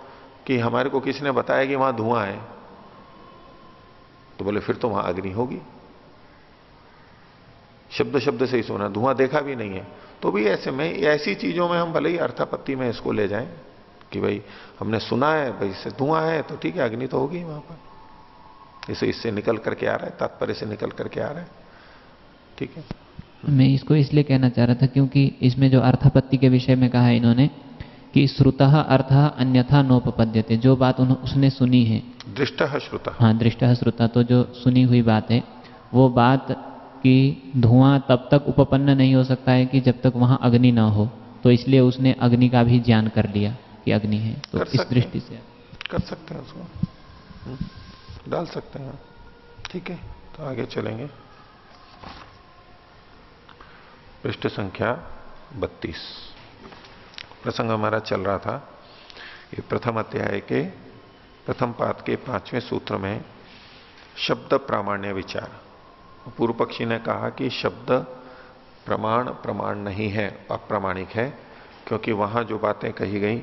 कि हमारे को किसी ने बताया कि वहां धुआं है, तो बोले फिर तो वहां अग्नि होगी। शब्द शब्द से ही सुना, धुआं देखा भी नहीं है, तो भी ऐसे में, ऐसी चीजों में हम भले ही अर्थापत्ति में इसको ले जाएं कि भाई हमने सुना है, भाई इससे धुआं है तो ठीक है, अग्नि तो होगी वहां पर। इससे निकल करके आ रहा है, तात्पर्य से निकल करके आ रहा है, ठीक है। मैं इसको इसलिए कहना चाह रहा था क्योंकि इसमें जो अर्थापत्ति के विषय में कहा है इन्होंने कि श्रुतः अर्थः अन्यथा नोपपद्यते, जो बात उसने सुनी है, दृष्टः श्रुतः, हाँ दृष्टः श्रुतः, तो जो सुनी हुई बात है वो बात कि धुआं तब तक उपपन्न नहीं हो सकता है कि जब तक वहां अग्नि ना हो, तो इसलिए उसने अग्नि का भी ज्ञान कर लिया कि अग्नि है। तो इस दृष्टि से कर सकते हैं, उसको डाल सकते हैं, ठीक है। तो आगे चलेंगे, पृष्ठ संख्या 32। प्रसंग हमारा चल रहा था, ये प्रथम अध्याय के प्रथम पाद के 5वें सूत्र में शब्द प्रामाण्य विचार। पूर्व पक्षी ने कहा कि शब्द प्रमाण नहीं है, अप्रामाणिक है, क्योंकि वहां जो बातें कही गई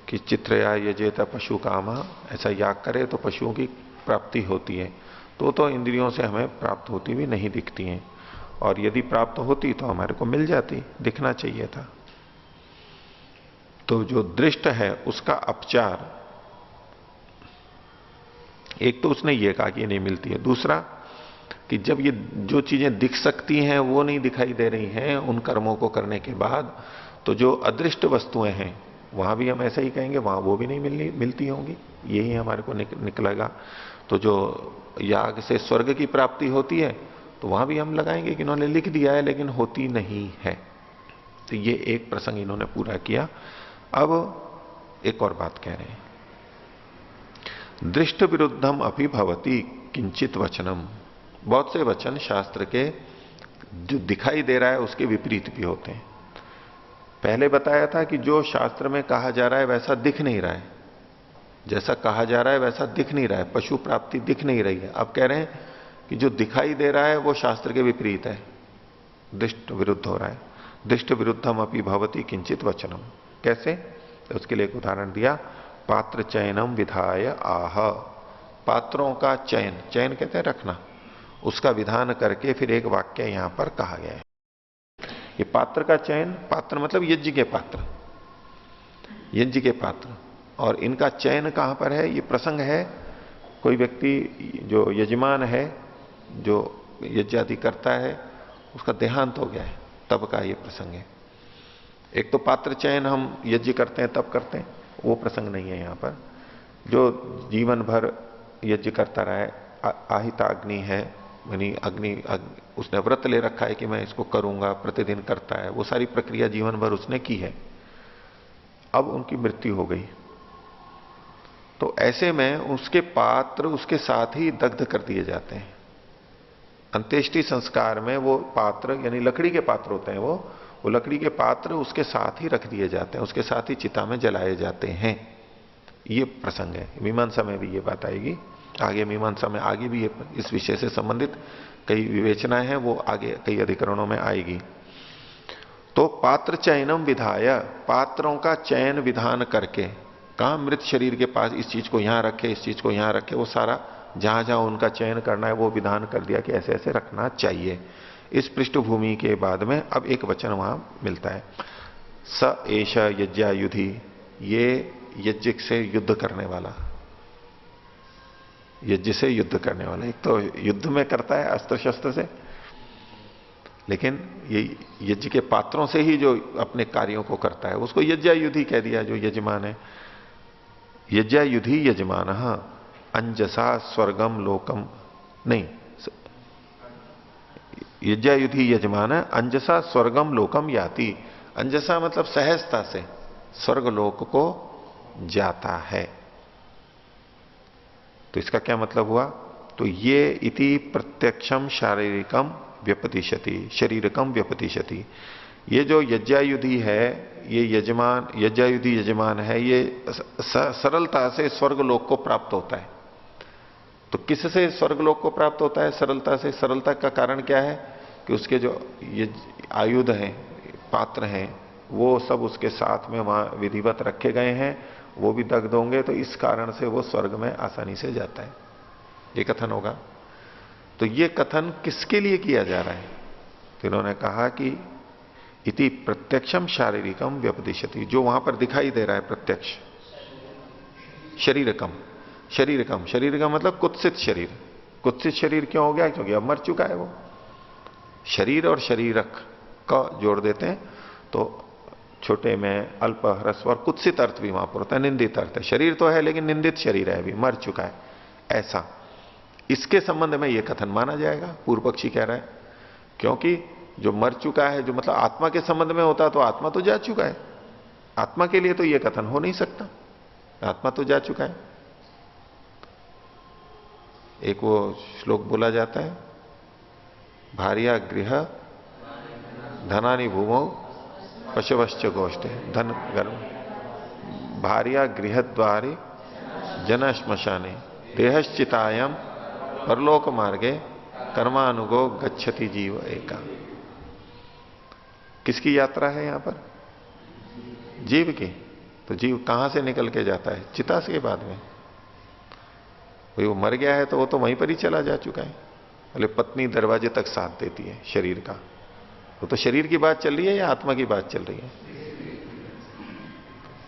कि चित्र या यजेत पशु कामा, ऐसा याग करे तो पशुओं की प्राप्ति होती है, तो इंद्रियों से हमें प्राप्त होती भी नहीं दिखती हैं, और यदि प्राप्त होती तो हमारे को मिल जाती, दिखना चाहिए था। तो जो दृष्ट है उसका अपचार, एक तो उसने ये कहा कि नहीं मिलती है, दूसरा कि जब ये जो चीजें दिख सकती हैं वो नहीं दिखाई दे रही हैं उन कर्मों को करने के बाद, तो जो अदृष्ट वस्तुएं हैं वहां भी हम ऐसा ही कहेंगे, वहां वो भी नहीं मिलती होंगी, यही हमारे को निकलेगा। तो जो याग से स्वर्ग की प्राप्ति होती है तो वहां भी हम लगाएंगे कि इन्होंने लिख दिया है लेकिन होती नहीं है। तो ये एक प्रसंग इन्होंने पूरा किया। अब एक और बात कह रहे हैं, दृष्ट विरुद्धम अपि भवति किंचित वचनम। बहुत से वचन शास्त्र के जो दिखाई दे रहा है उसके विपरीत भी होते हैं। पहले बताया था कि जो शास्त्र में कहा जा रहा है वैसा दिख नहीं रहा है, जैसा कहा जा रहा है वैसा दिख नहीं रहा है, पशु प्राप्ति दिख नहीं रही है। अब कह रहे हैं कि जो दिखाई दे रहा है वो शास्त्र के विपरीत है, दृष्ट विरुद्ध हो रहा है। दृष्ट विरुद्धम अपि भवति किंचित वचनम। कैसे? तो उसके लिए एक उदाहरण दिया, पात्र चयनम विधाय आह। पात्रों का चयन, चयन कहते हैं रखना, उसका विधान करके फिर एक वाक्य यहां पर कहा गया है। ये पात्र का चयन, पात्र मतलब यज्ञ के पात्र, यज्ञ के पात्र, और इनका चयन कहां पर है? ये प्रसंग है, कोई व्यक्ति जो यजमान है, जो यज्ञ आदि करता है, उसका देहांत हो गया है, तब का ये प्रसंग है। एक तो पात्र चयन हम यज्ञ करते हैं तब करते हैं, वो प्रसंग नहीं है यहां पर। जो जीवन भर यज्ञ करता रहा है, आहिताग्नि है, यानी अग्नि, उसने व्रत ले रखा है कि मैं इसको करूंगा, प्रतिदिन करता है, वो सारी प्रक्रिया जीवन भर उसने की है, अब उनकी मृत्यु हो गई, तो ऐसे में उसके पात्र उसके साथ ही दग्ध कर दिए जाते हैं। अंत्येष्टि संस्कार में वो पात्र, यानी लकड़ी के पात्र होते हैं, वो लकड़ी के पात्र उसके साथ ही रख दिए जाते हैं, उसके साथ ही चिता में जलाए जाते हैं। ये प्रसंग है, मीमांसा में भी ये बात आएगी। आगे मीमांसा में आगे भी इस विषय से संबंधित कई विवेचनाएं हैं, वो आगे कई अधिकरणों में आएगी। तो पात्र चयनम विधाय, पात्रों का चयन विधान करके, कहा मृत शरीर के पास इस चीज को यहां रखे, इस चीज को यहां रखे, वो सारा जहां जहां उनका चयन करना है वो विधान कर दिया कि ऐसे ऐसे रखना चाहिए। इस पृष्ठभूमि के बाद में अब एक वचन वहां मिलता है, स एष यज्ञायुधि, ये यज्ञ से युद्ध करने वाला, यज्ञ से युद्ध करने वाला। एक तो युद्ध में करता है अस्त्र शस्त्र से, लेकिन ये यज्ञ के पात्रों से ही जो अपने कार्यों को करता है उसको यज्ञायुधि कह दिया, जो यजमान है। यज्ञायुधि यजमान अंजसा स्वर्गम लोकम, नहीं, यज्ञायुधि यजमान अंजसा स्वर्गम लोकम याति। अंजसा मतलब सहजता से स्वर्ग लोक को जाता है। तो इसका क्या मतलब हुआ? तो ये इति प्रत्यक्षम शारीरिकम व्यपतिशति, शरीरकम व्यपतिशति। ये जो यज्ञायुधि है, ये यजमान, यज्ञायुधि यजमान है, ये सरलता से स्वर्गलोक को प्राप्त होता है। तो किससे स्वर्गलोक को प्राप्त होता है? सरलता से। सरलता का कारण क्या है? कि उसके जो आयुध हैं, पात्र हैं, वो सब उसके साथ में वहां विधिवत रखे गए हैं, वो भी दग्ध होंगे, तो इस कारण से वो स्वर्ग में आसानी से जाता है। ये कथन होगा। तो ये कथन किसके लिए किया जा रहा है? तो इन्होंने कहा कि इति प्रत्यक्षम शारीरिकम व्यपदिशति, जो वहां पर दिखाई दे रहा है प्रत्यक्ष, शरीरकम, शरीरकम, शरीर का मतलब कुत्सित शरीर। कुत्सित शरीर क्यों हो गया? क्योंकि अब मर चुका है वो। शरीर और शरीरक का जोड़ देते हैं तो छोटे में अल्प ह्रस्व और कुत्सित अर्थ भी वहां पर होता है, निंदित अर्थ है। शरीर तो है लेकिन निंदित शरीर है, अभी मर चुका है, ऐसा। इसके संबंध में यह कथन माना जाएगा, पूर्व पक्षी कह रहा है। क्योंकि जो मर चुका है, जो मतलब आत्मा के संबंध में होता, तो आत्मा तो जा चुका है, आत्मा के लिए तो यह कथन हो नहीं सकता, आत्मा तो जा चुका है। एक वो श्लोक बोला जाता है, भार्या गृह धनानि भूमौ पशवश्च गोष्ठे, धन गर्भ, भार्या गृह द्वारे जन श्मशाने देहश्चितायम परलोक मार्गे कर्मानुगो गच्छति जीव एका। किसकी यात्रा है यहां पर? जीव की। तो जीव कहां से निकल के जाता है? चिता से बाद में। भाई वो मर गया है तो वो तो वहीं पर ही चला जा चुका है। बोले पत्नी दरवाजे तक साथ देती है शरीर का, वो तो शरीर की बात चल रही है या आत्मा की बात चल रही है?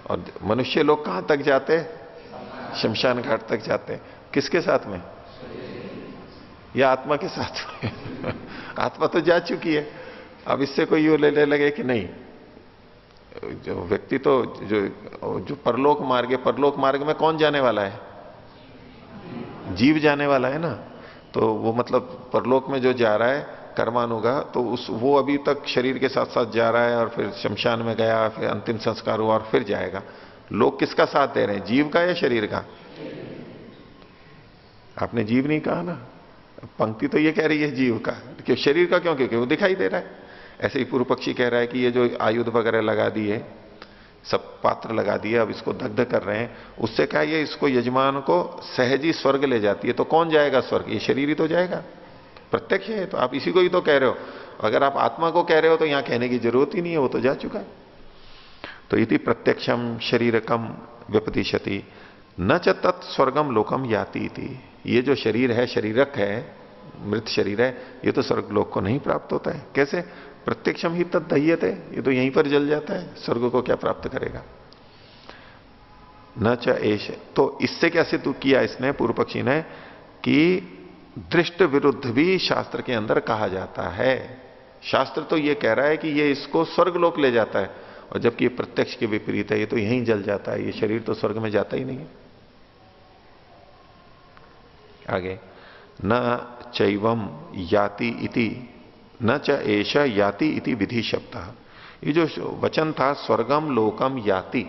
और मनुष्य लोग कहां तक जाते हैं? शमशान घाट तक जाते हैं। किसके साथ में? या आत्मा के साथ में? आत्मा तो जा चुकी है। अब इससे कोई यूं लेने लगे कि नहीं, जो व्यक्ति तो जो परलोक मार्ग है, परलोक मार्ग में कौन जाने वाला है? जीव जाने वाला है ना। तो वो मतलब परलोक में जो जा रहा है कर्मानुगा, तो वो अभी तक शरीर के साथ साथ जा रहा है और फिर शमशान में गया, फिर अंतिम संस्कार हुआ और फिर जाएगा। लोग किसका साथ दे रहे हैं? जीव का या शरीर का? आपने जीव नहीं कहा ना, पंक्ति तो ये कह रही है जीव का, क्यों शरीर का क्यों? क्योंकि वो दिखाई दे रहा है। ऐसे ही पूर्व पक्षी कह रहा है कि ये जो आयुध वगैरह लगा दिए, सब पात्र लगा दिए, अब इसको दग्ध कर रहे हैं, उससे क्या ये इसको यजमान को सहज ही स्वर्ग ले जाती है। तो कौन जाएगा स्वर्ग? ये शरीर ही तो जाएगा, प्रत्यक्ष है। तो आप इसी को ही तो कह रहे हो। अगर आप आत्मा को कह रहे हो तो यहां कहने की जरूरत ही नहीं है, वो तो जा चुका है। तो इति प्रत्यक्षम शरीरकम व्यपदिशति न च तत् स्वर्गम लोकम याति इति। ये जो शरीर है, शरीरक है, मृत शरीर है, ये तो स्वर्ग लोक को नहीं प्राप्त होता है। कैसे? प्रत्यक्षम ही तत् दह्यते, ये तो यहीं पर जल जाता है, स्वर्ग को क्या प्राप्त करेगा? न च एष। तो इससे क्या सिद्ध किया इसने, पूर्व पक्षी ने, कि दृष्ट विरुद्ध भी शास्त्र के अंदर कहा जाता है। शास्त्र तो ये कह रहा है कि ये इसको स्वर्गलोक ले जाता है, और जबकि ये प्रत्यक्ष के विपरीत है, ये तो यहीं जल जाता है, ये शरीर तो स्वर्ग में जाता ही नहीं है। आगे, न चैवम याति इति न च एष याति इति विधि शब्द। ये जो वचन था स्वर्गम लोकम याति,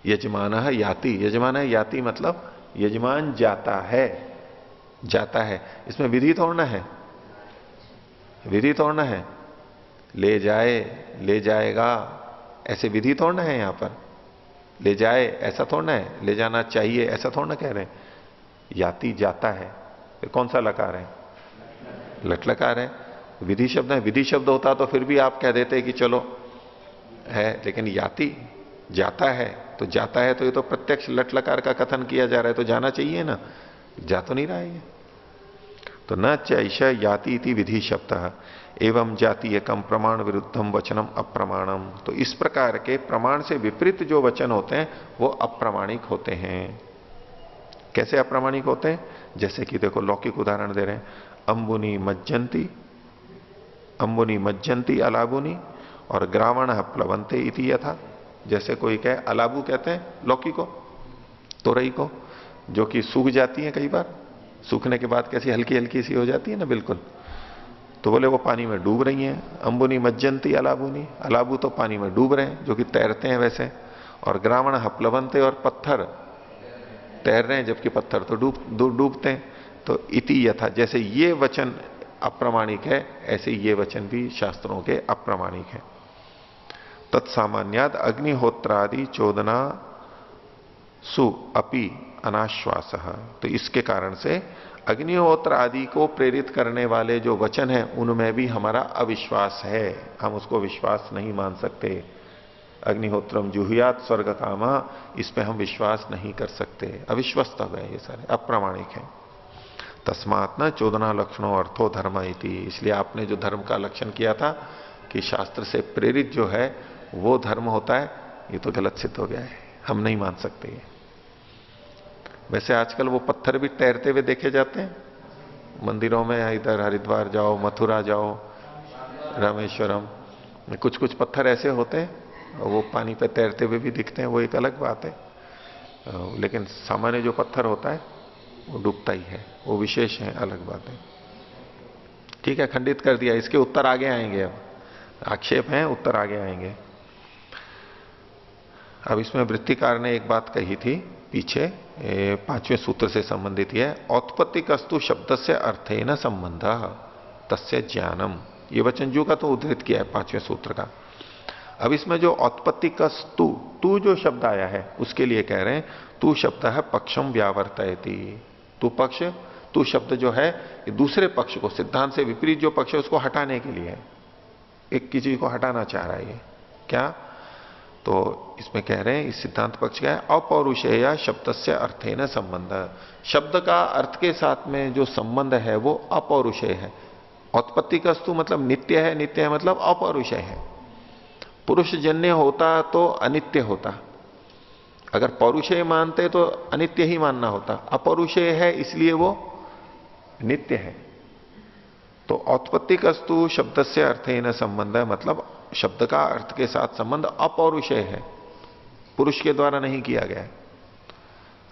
यजमान याति, यजमान याति मतलब यजमान जाता है, जाता है। इसमें विधि तोड़ना है, विधि तोड़ना है, ले जाए, ले जाएगा, ऐसे विधि तोड़ना है यहां पर। ले जाए ऐसा थोड़ा है, ले जाना चाहिए ऐसा थोड़ा ना कह रहे हैं। याति जाता है, फिर कौन सा लकार है? लट लकार है। विधि शब्द है, विधि शब्द होता तो फिर भी आप कह देते कि चलो है, लेकिन याति जाता है, तो जाता है तो ये तो प्रत्यक्ष लट लकार का कथन किया जा रहा है, तो जाना चाहिए ना, जा तो नहीं रहा है ये। तो न चैष याति इति विधि शब्द एवं जाति एकम प्रमाण विरुद्धम वचनम अप्रमाणम। तो इस प्रकार के प्रमाण से विपरीत जो वचन होते हैं वो अप्रामाणिक होते हैं। कैसे अप्रामाणिक होते हैं? जैसे कि देखो लौकिक उदाहरण दे रहे हैं, अंबुनी मज्जंती अलाबुनी और ग्रावण प्लवंते इति यथा। जैसे कोई कहे, अलाबू कहते हैं लौकी को, तोरई को, जो कि सूख जाती है, कई बार सूखने के बाद कैसी हल्की हल्की सी हो जाती है ना बिल्कुल, तो बोले वो पानी में डूब रही हैं। अंबुनी मज्जंती अलाबुनी, अलाबू तो पानी में डूब रहे हैं, जो कि तैरते हैं वैसे। और ग्रावण प्लवंते, और पत्थर तैर रहे हैं जबकि पत्थर तो डूबते हैं। तो इति यथा, जैसे ये वचन अप्रामाणिक है ऐसे ये वचन भी शास्त्रों के अप्रामाणिक है। तत्सामान्याद अग्निहोत्रादि चोदना सु अपि अनाश्वास। तो इसके कारण से अग्निहोत्र आदि को प्रेरित करने वाले जो वचन हैं उनमें भी हमारा अविश्वास है, हम उसको विश्वास नहीं मान सकते। अग्निहोत्रम जुहुयात स्वर्ग कामा, इस पे हम विश्वास नहीं कर सकते, अविश्वस्तव है, ये सारे अप्रामाणिक हैं। तस्मात् न चोदना लक्षणों अर्थो धर्म इति, इसलिए आपने जो धर्म का लक्षण किया था कि शास्त्र से प्रेरित जो है वो धर्म होता है, ये तो गलत सिद्ध हो गया है, हम नहीं मान सकते ये। वैसे आजकल वो पत्थर भी तैरते हुए देखे जाते हैं मंदिरों में, इधर हरिद्वार जाओ, मथुरा जाओ, रामेश्वरम, कुछ कुछ पत्थर ऐसे होते हैं वो पानी पे तैरते हुए भी दिखते हैं, वो एक अलग बात है। लेकिन सामान्य जो पत्थर होता है वो डूबता ही है, वो विशेष है, अलग बात है। ठीक है, खंडित कर दिया, इसके उत्तर आगे आएंगे, अब आक्षेप हैं, उत्तर आगे आएंगे। अब इसमें वृत्तिकार ने एक बात कही थी पीछे, 5वें सूत्र से संबंधित है, औत्पत्तिकस्तु शब्द से अर्थेन संबंध तस्य ज्ञानम। ये वचन जो का तो उद्धृत किया है 5वें सूत्र का। अब इसमें जो औत्पत्तिकस्तु, तू जो शब्द आया है उसके लिए कह रहे हैं, तू शब्द है पक्षम व्यावर्तयति। तू पक्ष, तू शब्द जो है ये दूसरे पक्ष को, सिद्धांत से विपरीत जो पक्ष है उसको हटाने के लिए है, एक किसी को हटाना चाह रहा है ये। क्या? तो इसमें कह रहे हैं, इस सिद्धांत पक्ष का है अपौरुषेय शब्द से अर्थेन संबंध। शब्द का अर्थ के साथ में जो संबंध है वो अपौरुषेय है। औत्पत्तिकस्तु मतलब नित्य है, नित्य है मतलब अपौरुषेय है। पुरुष जन्य होता तो अनित्य होता, अगर पौरुषेय मानते तो अनित्य ही मानना होता। अपौरुषेय है इसलिए वो नित्य है। तो औत्पत्तिकस्तु शब्द से अर्थेन संबंध है, मतलब शब्द का अर्थ के साथ संबंध अपौरुषेय है, पुरुष के द्वारा नहीं किया गया है।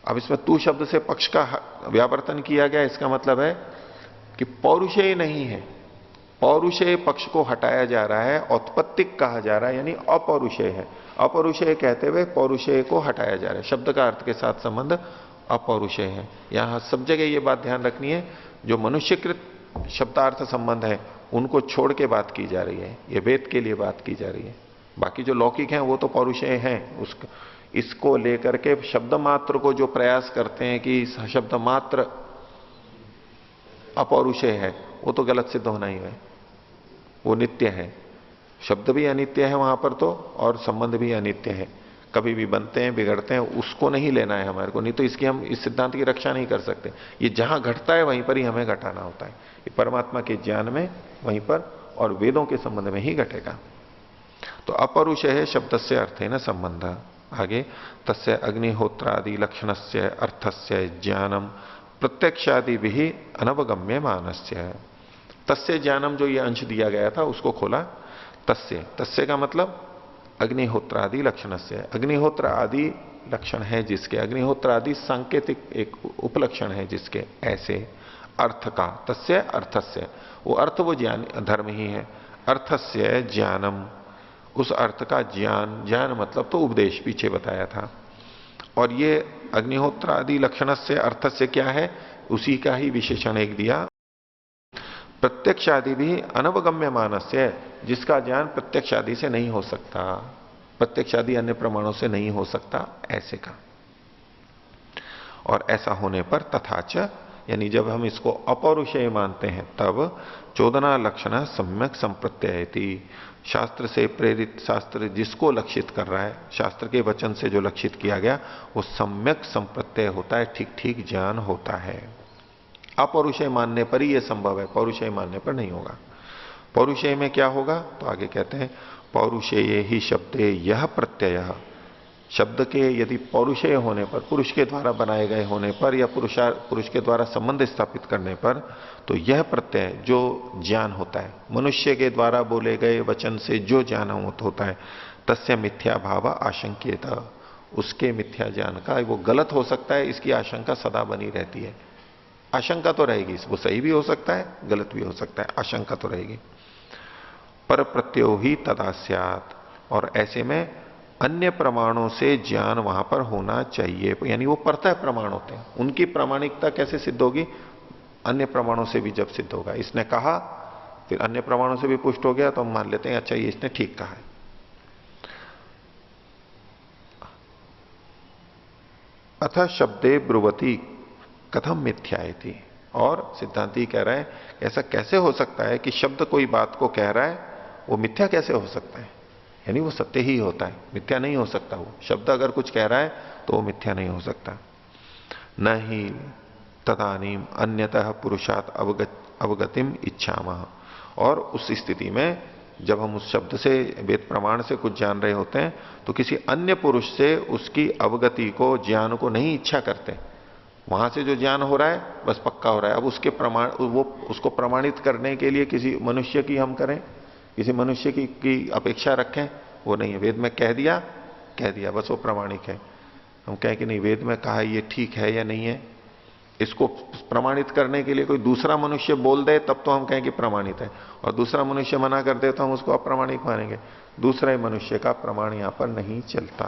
अब इसमें तू शब्द से पक्ष का व्यावर्तन किया गया, इसका मतलब है कि पौरुषेय नहीं है, पौरुषेय पक्ष को हटाया जा रहा है, औत्पत्तिक कहा जा रहा है, यानी अपौरुषेय है। अपौरुषेय कहते हुए पौरुषेय को हटाया जा रहा है, शब्द का अर्थ के साथ संबंध अपौरुषेय है। यहां सब जगह ये बात ध्यान रखनी है, जो मनुष्यकृत शब्दार्थ संबंध है उनको छोड़ के बात की जा रही है, ये वेद के लिए बात की जा रही है। बाकी जो लौकिक हैं वो तो पौरुषेय हैं, इसको लेकर के शब्द मात्र को जो प्रयास करते हैं कि शब्द मात्र अपौरुषेय है, वो तो गलत सिद्ध होना ही है, वो नित्य है। शब्द भी अनित्य है वहां पर तो, और संबंध भी अनित्य है, कभी भी बनते हैं बिगड़ते हैं, उसको नहीं लेना है हमारे को, नहीं तो इसकी हम इस सिद्धांत की रक्षा नहीं कर सकते। ये जहां घटता है वहीं पर ही हमें घटाना होता है, ये परमात्मा के ज्ञान में वहीं पर और वेदों के संबंध में ही घटेगा। तो अपरुष है शब्द से अर्थे न संबंध। आगे तस्य अग्निहोत्रादि लक्षणस्य अर्थस्य ज्ञानम प्रत्यक्षादि भी अनवगम्य मानस्य। तस्य ज्ञानम जो ये अंश दिया गया था उसको खोला। तस्य का मतलब अग्निहोत्रादि लक्षण से, अग्निहोत्र आदि लक्षण है जिसके, अग्निहोत्र आदि सांकेतिक एक उपलक्षण है जिसके, ऐसे अर्थ का, तस्य अर्थस्य, वो अर्थ वो ज्ञान धर्म ही है। अर्थस्य ज्ञानम, उस अर्थ का ज्ञान, ज्ञान मतलब तो उपदेश पीछे बताया था। और ये अग्निहोत्र आदि लक्षण से अर्थस्य क्या है, उसी का ही विशेषण एक दिया, प्रत्यक्ष आदि भी अनवगम्य मानस्य, जिसका ज्ञान प्रत्यक्ष आदि से नहीं हो सकता। प्रत्यक्ष आदि अन्य प्रमाणों से नहीं हो सकता, ऐसे का। और ऐसा होने पर तथाच, यानी जब हम इसको अपौरुषेय मानते हैं तब चोदना लक्षण सम्यक संप्रत्ययति, शास्त्र से प्रेरित, शास्त्र जिसको लक्षित कर रहा है, शास्त्र के वचन से जो लक्षित किया गया वो सम्यक संप्रत्यय होता है, ठीक ठीक ज्ञान होता है। अपौरुषेय मानने पर ही यह संभव है, पौरुषेय मानने पर नहीं होगा। पौरुषेय में क्या होगा, तो आगे कहते हैं पौरुषेय ही शब्दे यह प्रत्यय, शब्द के यदि पौरुषेय होने पर, पुरुष के द्वारा बनाए गए होने पर या पुरुष के द्वारा संबंध स्थापित करने पर, तो यह प्रत्यय जो ज्ञान होता है, मनुष्य के द्वारा बोले गए वचन से जो ज्ञान होता है, तस्य मिथ्या भाव आशंक्येत, उसके मिथ्या ज्ञान का वो गलत हो सकता है, इसकी आशंका सदा बनी रहती है। आशंका तो रहेगी, वो सही भी हो सकता है, गलत भी हो सकता है, आशंका तो रहेगी। पर प्रत्ययो ही तदा स्यात्, और ऐसे में अन्य प्रमाणों से ज्ञान वहां पर होना चाहिए, यानी वो परतः प्रमाण होते हैं, उनकी प्रामाणिकता कैसे सिद्ध होगी, अन्य प्रमाणों से भी जब सिद्ध होगा। इसने कहा फिर अन्य प्रमाणों से भी पुष्ट हो गया तो हम मान लेते हैं अच्छा ये इसने ठीक कहा है। अथ शब्दे ब्रुवती कथम मिथ्यायति, और सिद्धांती कह रहे हैं ऐसा कैसे हो सकता है कि शब्द कोई बात को कह रहा है, वो मिथ्या कैसे हो सकता है, यानी वो सत्य ही होता है, मिथ्या नहीं हो सकता। वो शब्द अगर कुछ कह रहा है तो वो मिथ्या नहीं हो सकता। न ही तदानीम अन्यतः पुरुषात अवगतिम इच्छामः, और उस स्थिति में जब हम उस शब्द से, वेद प्रमाण से कुछ जान रहे होते हैं तो किसी अन्य पुरुष से उसकी अवगति को, ज्ञान को नहीं इच्छा करते। वहां से जो ज्ञान हो रहा है बस पक्का हो रहा है, अब उसके प्रमाण, वो उसको प्रमाणित करने के लिए किसी मनुष्य की हम करें, किसी मनुष्य की अपेक्षा रखें, वो नहीं है। वेद में कह दिया बस वो प्रमाणिक है। हम कहें कि नहीं वेद में कहा ये ठीक है या नहीं है, इसको प्रमाणित करने के लिए कोई दूसरा मनुष्य बोल दे तब तो हम कहें कि प्रमाणित है, और दूसरा मनुष्य मना कर दे तो हम उसको अप्रमाणिक मानेंगे। दूसरा ही मनुष्य का प्रमाण यहां पर नहीं चलता।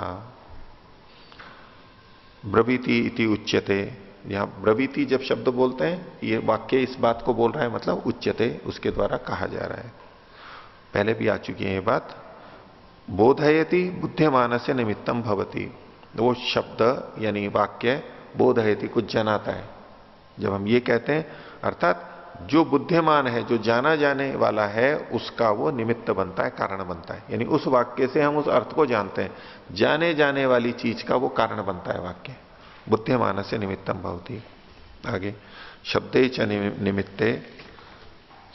ब्रवीति इति उच्यते, यहां ब्रवीति जब शब्द बोलते हैं ये वाक्य इस बात को बोल रहा है, मतलब उच्यते उसके द्वारा कहा जा रहा है। पहले भी आ चुकी है ये बात। बोधयति बुद्धिमानस्य निमित्तम भवति, वो शब्द यानी वाक्य बोधयति कुछ जनाता है। जब हम ये कहते हैं अर्थात जो बुद्धिमान है, जो जाना जाने वाला है, उसका वो निमित्त बनता है, कारण बनता है। यानी उस वाक्य से हम उस अर्थ को जानते हैं, जाने जाने वाली चीज का वो कारण बनता है वाक्य। बुद्धिमानस्य निमित्तम भवति। आगे शब्दे च निमित्ते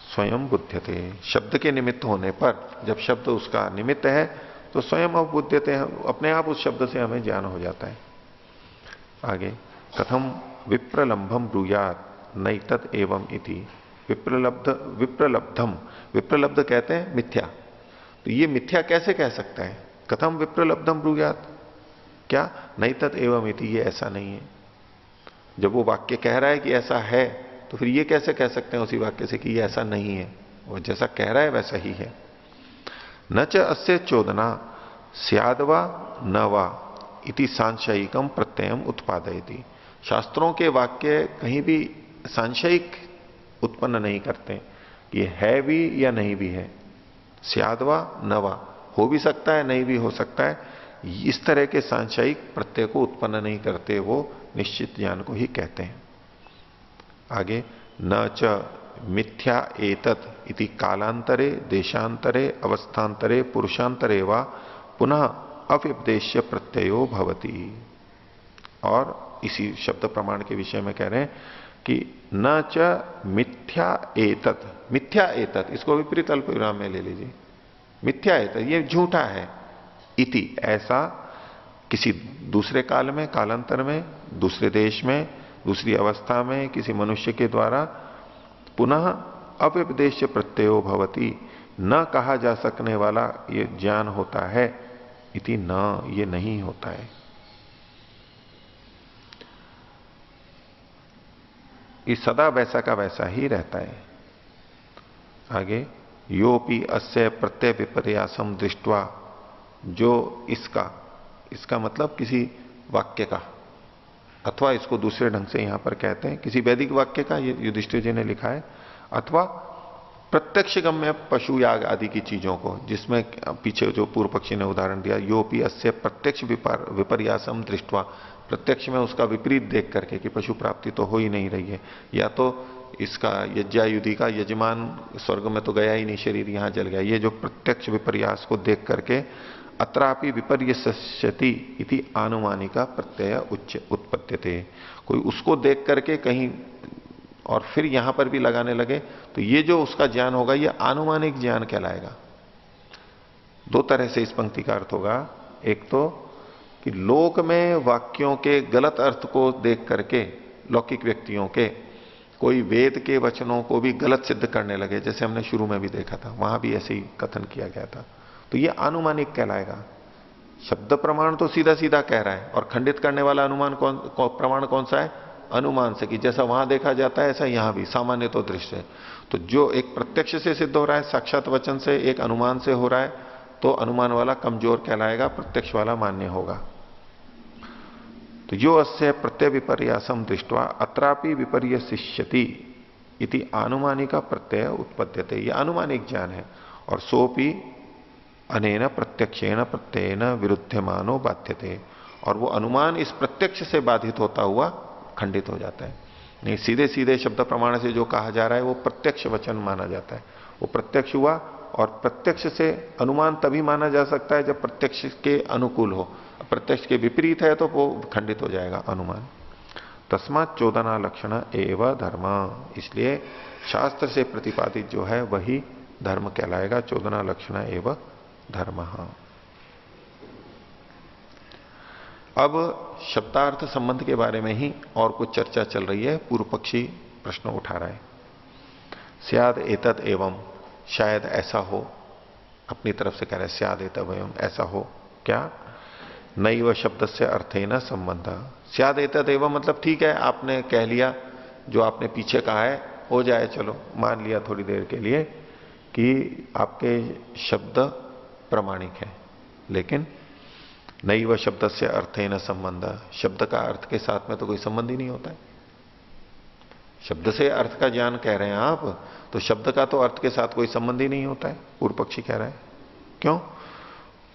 स्वयं बुध्यते, शब्द के निमित्त होने पर, जब शब्द उसका निमित्त है तो स्वयं अवबुध्यते, अपने आप उस शब्द से हमें ज्ञान हो जाता है। आगे कथम विप्रलंभम ब्रूयात नैतत् एवं इति, विप्रलब्धम, विप्रलब्ध कहते हैं मिथ्या, तो ये मिथ्या कैसे कह सकता है, कथम विप्रलब्धम ब्रूयात, क्या नैतत् एवं इति, ये ऐसा नहीं है। जब वो वाक्य कह रहा है कि ऐसा है तो फिर ये कैसे कह सकते हैं उसी वाक्य से कि ये ऐसा नहीं है, वो जैसा कह रहा है वैसा ही है। न च अस्य चोदना स्यादवा न वा इति सांशयिकम प्रत्ययम उत्पादयति, शास्त्रों के वाक्य कहीं भी सांशयिक उत्पन्न नहीं करते, ये है भी या नहीं भी है, स्यादवा न वा, हो भी सकता है नहीं भी हो सकता है, इस तरह के सांशयिक प्रत्यय को उत्पन्न नहीं करते, वो निश्चित ज्ञान को ही कहते हैं। आगे न च मिथ्या एतत् इति कालांतरे देशांतरे अवस्थांतरे पुरुषांतरे वा पुनः अव्यपदेश्य प्रत्ययो भवति, और इसी शब्द प्रमाण के विषय में कह रहे हैं कि न च मिथ्या एतत्, मिथ्या एतत् इसको विपरीत अल्प विराम में ले लीजिए, मिथ्या एतत् ये झूठा है, इति ऐसा किसी दूसरे काल में, कालांतर में, दूसरे देश में, दूसरी अवस्था में किसी मनुष्य के द्वारा पुनः अव्यपदेश्य प्रत्ययो भवति, न कहा जा सकने वाला ये ज्ञान होता है, इति न, ये नहीं होता है। ये सदा वैसा का वैसा ही रहता है। आगे योपि अस्य प्रत्यय विपर्यासम दृष्ट्वा, जो इसका मतलब किसी वाक्य का, अथवा इसको दूसरे ढंग से यहां पर कहते हैं किसी वैदिक वाक्य का, ये युधिष्ठिर जी ने लिखा है, अथवा प्रत्यक्ष गम्य पशु याग आदि की चीजों को, जिसमें पीछे जो पूर्व पक्षी ने उदाहरण दिया, योपी अस्य प्रत्यक्ष विपर्यासम दृष्टवा, प्रत्यक्ष में उसका विपरीत देख करके कि पशु प्राप्ति तो हो ही नहीं रही है, या तो इसका यज्ञायुधि का यजमान स्वर्ग में तो गया ही नहीं, शरीर यहां जल गया, ये जो प्रत्यक्ष विपर्यास को देख करके अत्रापि विपर्यस्यति इति आनुमानिका प्रत्यय उत्पत्त्यते, कोई उसको देख करके कहीं और फिर यहां पर भी लगाने लगे तो ये जो उसका ज्ञान होगा ये आनुमानिक ज्ञान कहलाएगा। दो तरह से इस पंक्ति का अर्थ होगा, एक तो कि लोक में वाक्यों के गलत अर्थ को देख करके लौकिक व्यक्तियों के कोई वेद के वचनों को भी गलत सिद्ध करने लगे, जैसे हमने शुरू में भी देखा था, वहां भी ऐसे ही कथन किया गया था, तो ये अनुमानिक कहलाएगा। शब्द प्रमाण तो सीधा सीधा कह रहा है, और खंडित करने वाला अनुमान प्रमाण कौन सा है? अनुमान से, कि जैसा वहां देखा जाता है ऐसा यहां भी, सामान्य तो दृश्य है। तो जो एक प्रत्यक्ष से सिद्ध हो रहा है, साक्षात वचन से, एक अनुमान से हो रहा है, तो अनुमान वाला कमजोर कहलाएगा, प्रत्यक्ष वाला मान्य होगा। तो यो अस्य प्रत्यय विपर्यासम दृष्टवा अत्रापि विपर्यसिष्यति इति अनुमानिका प्रत्यय उत्पद्यते, यह अनुमानिक ज्ञान है। और सोपि अनेन प्रत्यक्षेण प्रत्ययेन विरुद्धमानो बाध्यते, और वो अनुमान इस प्रत्यक्ष से बाधित होता हुआ खंडित हो जाता है। नहीं, सीधे सीधे शब्द प्रमाण से जो कहा जा रहा है वो प्रत्यक्ष वचन माना जाता है, वो प्रत्यक्ष हुआ, और प्रत्यक्ष से अनुमान तभी माना जा सकता है जब प्रत्यक्ष के अनुकूल हो, प्रत्यक्ष के विपरीत है तो वो खंडित हो जाएगा अनुमान। तस्मात् चोदना लक्षण एवं धर्म, इसलिए शास्त्र से प्रतिपादित जो है वही धर्म कहलाएगा, चोदना लक्षण एवं धर्म। अब शब्दार्थ संबंध के बारे में ही और कुछ चर्चा चल रही है। पूर्व पक्षी प्रश्न उठा रहा है, स्याद एतद एवं, शायद ऐसा हो, अपनी तरफ से कह रहे हैं स्याद एतद एवं, ऐसा हो क्या? नैव शब्द से अर्थे न संबंध, स्याद एतद एवं मतलब ठीक है, आपने कह लिया, जो आपने पीछे कहा है हो जाए, चलो मान लिया थोड़ी देर के लिए कि आपके शब्द प्रमाणिक है, लेकिन नैव शब्द से अर्थे न संबंध, शब्द का अर्थ के साथ में तो कोई संबंध ही नहीं होता है। शब्द से अर्थ का ज्ञान कह रहे हैं आप, तो शब्द का तो अर्थ के साथ कोई संबंध ही नहीं होता है, पूर्व पक्षी कह रहा है। क्यों?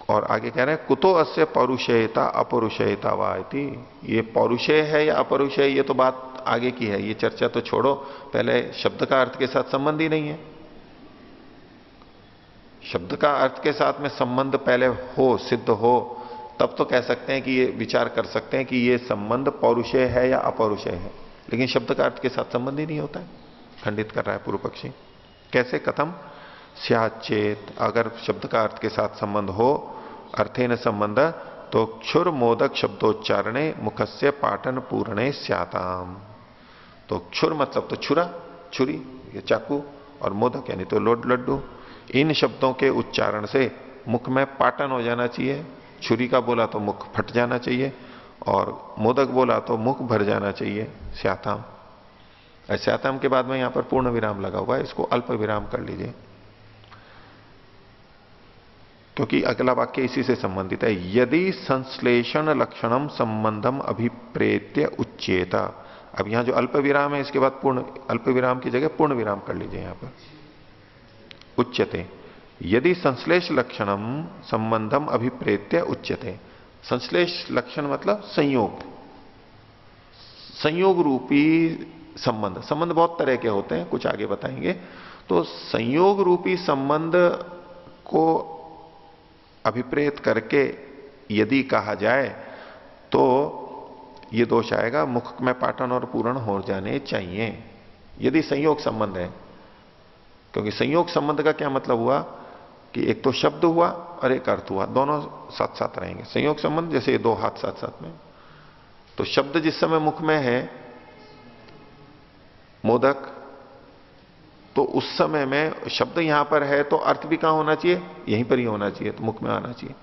और आगे कह रहे हैं कुतो अस्य पौरुषेयता अपौरुषेयता वा इति, ये पौरुषेय है या अपौरुषेय, ये तो बात आगे की है, ये चर्चा तो छोड़ो, पहले शब्द का अर्थ के साथ संबंध ही नहीं है। शब्द का अर्थ के साथ में संबंध पहले हो, सिद्ध हो, तब तो कह सकते हैं कि ये विचार कर सकते हैं कि ये संबंध पौरुषेय है या अपौरुषेय है, लेकिन शब्द का अर्थ के साथ संबंध ही नहीं होता है। खंडित कर रहा है पूर्व पक्षी। कैसे? कथम स्याचेत, अगर शब्द का अर्थ के साथ संबंध हो, अर्थे न संबंध, तो क्षुर मोदक शब्दोच्चारणे मुखस्य पाटन पूर्णे स्याताम। तो क्षुर मतलब तो छुरा, छुरी या चाकू, और मोदक यानी तो लड्डू, इन शब्दों के उच्चारण से मुख में पाटन हो जाना चाहिए। छुरी का बोला तो मुख फट जाना चाहिए, और मोदक बोला तो मुख भर जाना चाहिए। स्याताम, स्याताम के बाद में यहां पर पूर्ण विराम लगा हुआ है, इसको अल्प विराम कर लीजिए, क्योंकि अगला वाक्य इसी से संबंधित है। यदि संश्लेषण लक्षणम संबंधम अभिप्रेत्य उच्चेता, अब यहां जो अल्प विराम है इसके बाद पूर्ण, अल्प विराम की जगह पूर्ण विराम कर लीजिए यहां पर। उच्यते, यदि संश्लेष लक्षणम संबंधम अभिप्रेत्य उच्यते, संश्लेष लक्षण मतलब संयोग, संयोग रूपी संबंध। संबंध बहुत तरह के होते हैं, कुछ आगे बताएंगे। तो संयोग रूपी संबंध को अभिप्रेत करके यदि कहा जाए तो ये दोष आएगा, मुख में पाटन और पूर्ण हो जाने चाहिए यदि संयोग संबंध है। क्योंकि संयोग संबंध का क्या मतलब हुआ कि एक तो शब्द हुआ और एक अर्थ हुआ, दोनों साथ साथ रहेंगे। संयोग संबंध जैसे ये दो हाथ साथ साथ में, तो शब्द जिस समय मुख में है मोदक, तो उस समय में शब्द यहां पर है तो अर्थ भी कहां होना चाहिए? यहीं पर ही होना चाहिए, तो मुख में आना चाहिए।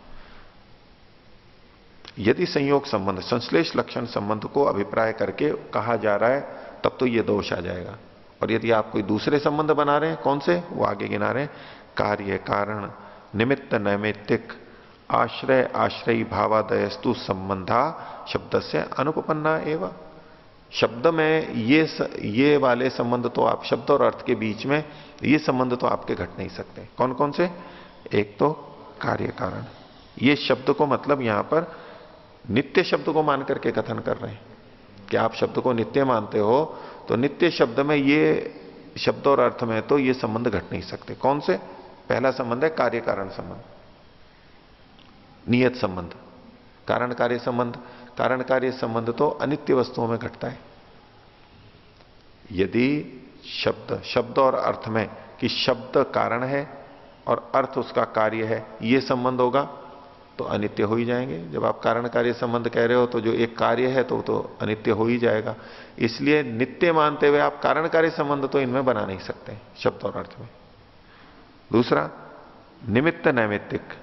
यदि संयोग संबंध, संश्लेष लक्षण संबंध को अभिप्राय करके कहा जा रहा है तब तो यह दोष आ जाएगा। और यदि आप कोई दूसरे संबंध बना रहे हैं, कौन से? वो आगे गिना रहे हैं, कार्य कारण निमित्त नैमित्तिक आश्रय आश्रयी भावादयस्तु संबंधा शब्द से अनुपन्ना एवं। शब्द में ये वाले संबंध तो आप शब्द और अर्थ के बीच में ये संबंध तो आपके घट नहीं सकते। कौन कौन से? एक तो कार्य कारण, ये शब्द को मतलब यहां पर नित्य शब्द को मान करके कथन कर रहे हैं कि आप शब्द को नित्य मानते हो, तो नित्य शब्द में ये शब्द और अर्थ में तो ये संबंध घट नहीं सकते। कौन से? पहला संबंध है कार्य कारण संबंध, नियत संबंध। कारण कार्य संबंध, कारण कार्य संबंध तो अनित्य वस्तुओं में घटता है। यदि शब्द और अर्थ में कि शब्द कारण है और अर्थ उसका कार्य है, ये संबंध होगा तो अनित्य हो ही जाएंगे। जब आप कारण कार्य संबंध कह रहे हो तो जो एक कार्य है तो अनित्य हो ही जाएगा। इसलिए नित्य मानते हुए आप कारण कार्य संबंध तो इनमें बना नहीं सकते शब्द और अर्थ में। दूसरा, निमित्त नैमित्तिक।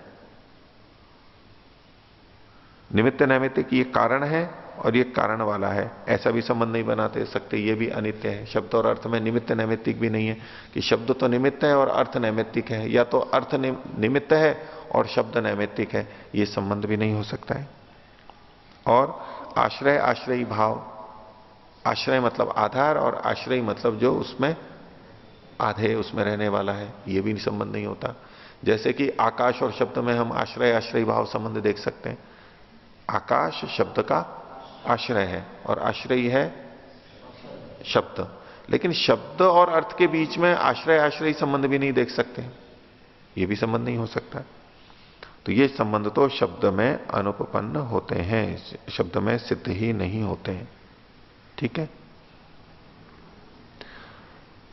निमित्त नैमित्तिक, ये कारण है और ये कारण वाला है, ऐसा भी संबंध नहीं बनाते सकते, ये भी अनित्य है। शब्द और अर्थ में निमित्त नैमित्तिक भी नहीं है कि शब्द तो निमित्त है और अर्थ नैमित्तिक है, या तो अर्थ निमित्त है और शब्द नैमित्तिक है, ये संबंध भी नहीं हो सकता है। और आश्रय आश्रयी भाव, आश्रय मतलब आधार और आश्रयी मतलब जो उसमें आधे उसमें रहने वाला है, ये भी संबंध नहीं होता। जैसे कि आकाश और शब्द में हम आश्रय आश्रयी भाव संबंध देख सकते हैं। आकाश शब्द का आश्रय है और आश्रयी है शब्द, लेकिन शब्द और अर्थ के बीच में आश्रय आश्रयी संबंध भी नहीं देख सकते, ये भी संबंध नहीं हो सकता। तो ये संबंध तो शब्द में अनुपपन्न होते हैं, शब्द में सिद्ध ही नहीं होते हैं। ठीक है,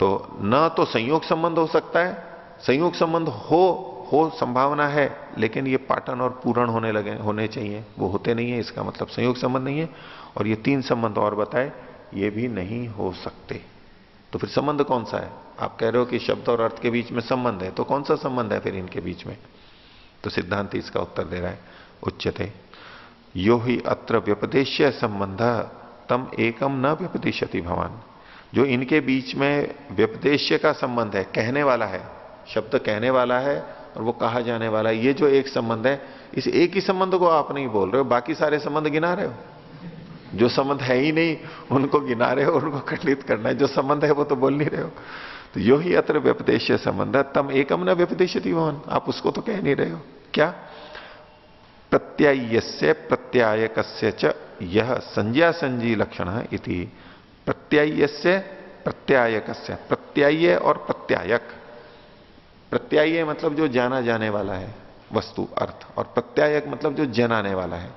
तो न तो संयोग संबंध हो सकता है, संयोग संबंध हो संभावना है, लेकिन ये पाटन और पूरण होने चाहिए, वो होते नहीं है, इसका मतलब संयोग संबंध नहीं है। और ये तीन संबंध और बताए, ये भी नहीं हो सकते। तो फिर संबंध कौन सा है? आप कह रहे हो कि शब्द और अर्थ के बीच में संबंध है, तो कौन सा संबंध है फिर इनके बीच में? तो सिद्धांत इसका उत्तर दे रहा है, उच्यते यो ही अत्र व्यपदेश्य संबंध तम एकम न व्यपदिशति भवान। जो इनके बीच में व्यपदेश्य का संबंध है, कहने वाला है, शब्द कहने वाला है और वो कहा जाने वाला है, ये जो एक संबंध है, इस एक ही संबंध को आप नहीं बोल रहे हो, बाकी सारे संबंध गिना रहे हो। जो संबंध है ही नहीं उनको गिना रहे हो, उनको खंडित करना है, जो संबंध है वो तो बोल नहीं रहे हो। तो यो ही अत्र व्यपदेश्य संबंध तम एकम न व्यपदेशति भवान, आप उसको तो कह नहीं रहे हो। क्या? प्रत्यायस्य प्रत्यायकस्य च यह संज्ञा संजी लक्षण इति। प्रत्यायस्य प्रत्यायकस्य, प्रत्याय और प्रत्यायक। प्रत्याय मतलब जो जाना जाने वाला है वस्तु अर्थ, और प्रत्यायक मतलब जो जनाने वाला है।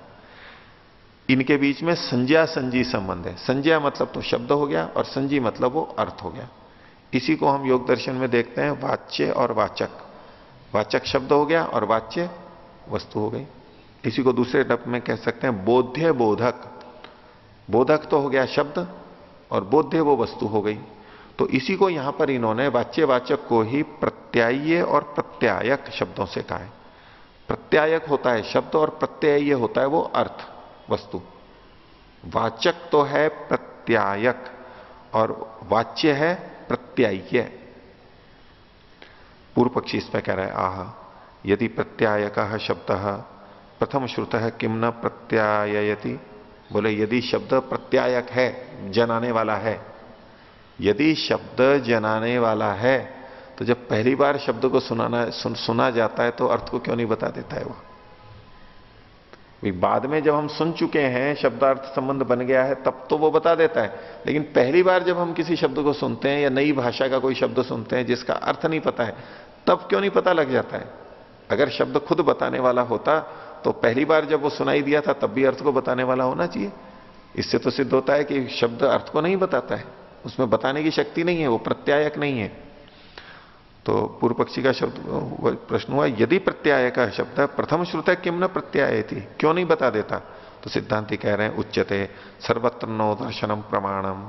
इनके बीच में संज्ञा संजी संबंध है। संज्ञा मतलब तो शब्द हो गया और संजी मतलब वो अर्थ हो गया। इसी को हम योग दर्शन में देखते हैं, वाच्य और वाचक। वाचक शब्द हो गया और वाच्य वस्तु हो गई। इसी को दूसरे टप में कह सकते हैं बोध्य बोधक। बोधक तो हो गया शब्द और बोध्य वो वस्तु हो गई। तो इसी को यहां पर इन्होंने वाच्यवाचक को ही प्रत्याय्य और प्रत्यायक शब्दों से कहा है। प्रत्यायक होता है शब्द और प्रत्याय्य होता है वो अर्थ वस्तु। वाचक तो है प्रत्यायक और वाच्य है प्रत्याय्य। पूर्व पक्षी इस पर कह रहा है, आह यदि प्रत्यायक शब्द प्रथम श्रुत है किम न प्रत्यायति। बोले यदि शब्द प्रत्यायक है, जनाने वाला है, यदि शब्द जनाने वाला है, तो जब पहली बार शब्द को सुना जाता है तो अर्थ को क्यों नहीं बता देता है वो? बाद में जब हम सुन चुके हैं, शब्दार्थ संबंध बन गया है, तब तो वो बता देता है। लेकिन पहली बार जब हम किसी शब्द को सुनते हैं या नई भाषा का कोई शब्द सुनते हैं जिसका अर्थ नहीं पता है, तब क्यों नहीं पता लग जाता है? अगर शब्द खुद बताने वाला होता तो पहली बार जब वो सुनाई दिया था तब भी अर्थ को बताने वाला होना चाहिए। इससे तो सिद्ध होता है कि शब्द अर्थ को नहीं बताता है, उसमें बताने की शक्ति नहीं है, वो प्रत्यायक नहीं है। तो पूर्व पक्षी का शब्द प्रश्न हुआ, यदि प्रत्याय का शब्द प्रथम श्रुत है किम न प्रत्याय थी, क्यों नहीं बता देता? तो सिद्धांति कह रहे हैं उच्यते सर्वत्र नो दर्शनम प्रमाणम।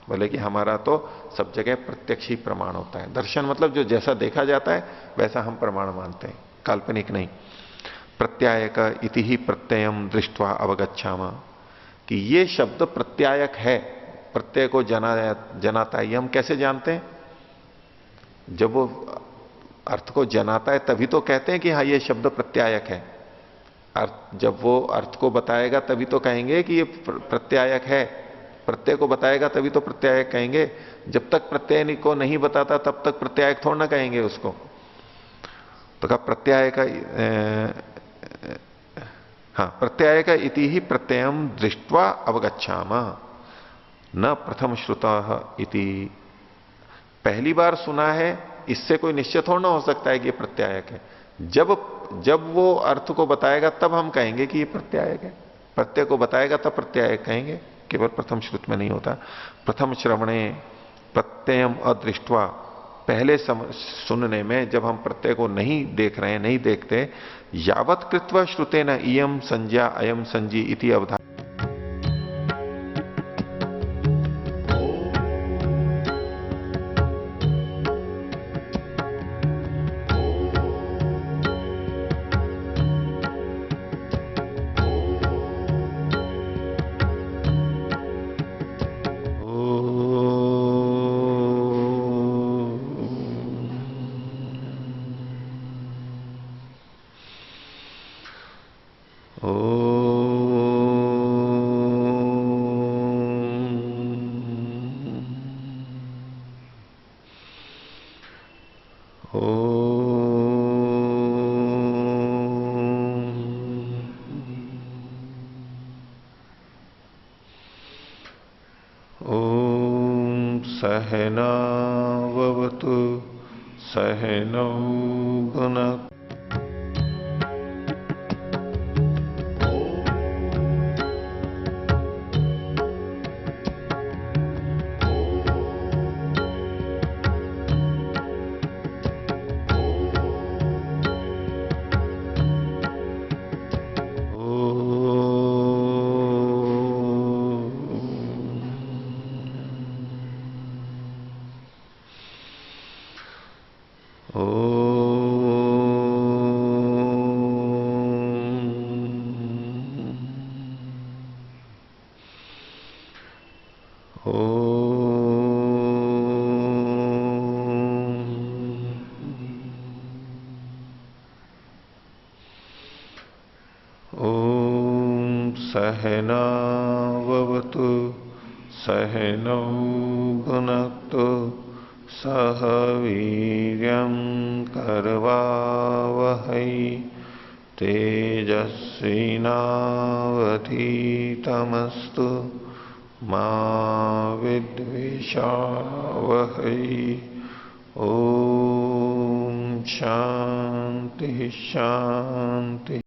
बोले कि हमारा तो सब जगह प्रत्यक्ष ही प्रमाण होता है। दर्शन मतलब जो जैसा देखा जाता है वैसा हम प्रमाण मानते हैं, काल्पनिक नहीं। प्रत्यायक इति ही प्रत्ययम दृष्टवा अवगच्छाम, कि ये शब्द प्रत्यायक है, प्रत्यय को जनाता है। ये हम कैसे जानते हैं? जब वो अर्थ को जनाता है तभी तो कहते हैं कि हाँ ये शब्द प्रत्यायक है। अर्थ जब वो अर्थ को बताएगा तभी तो कहेंगे कि ये प्रत्यायक है। प्रत्यय को बताएगा तभी तो प्रत्यायक कहेंगे। जब तक प्रत्यय को नहीं बताता तब तक प्रत्यायक थोड़ा ना कहेंगे उसको। तो कहा प्रत्याय का हाँ, प्रत्याय का इति ही प्रत्ययम दृष्ट्वा अवगच्छामा न प्रथम श्रुतः इति। पहली बार सुना है इससे कोई निश्चय थोड़ा ना हो सकता है कि ये प्रत्यायक है। जब वो अर्थ को बताएगा तब हम कहेंगे कि ये प्रत्यायक है। प्रत्यय को बताएगा तब प्रत्यायक कहेंगे, केवल प्रथम श्रुत में नहीं होता। प्रथम श्रवणे प्रत्ययम अदृष्ट्वा, पहले सुनने में जब हम प्रत्यय को नहीं देख रहे हैं, नहीं देखते, यावत कृत्वा श्रुतेन इयम संज्ञा अयम संजी इति अवधा। सहनावतु सहनौ भुनक्तु। सहनावतु सहनौ भुनक्तु सह वीर्यं करवावहै तेजस्विनावधीतमस्तु मा विद्विषावहै। ओम शांति शांति।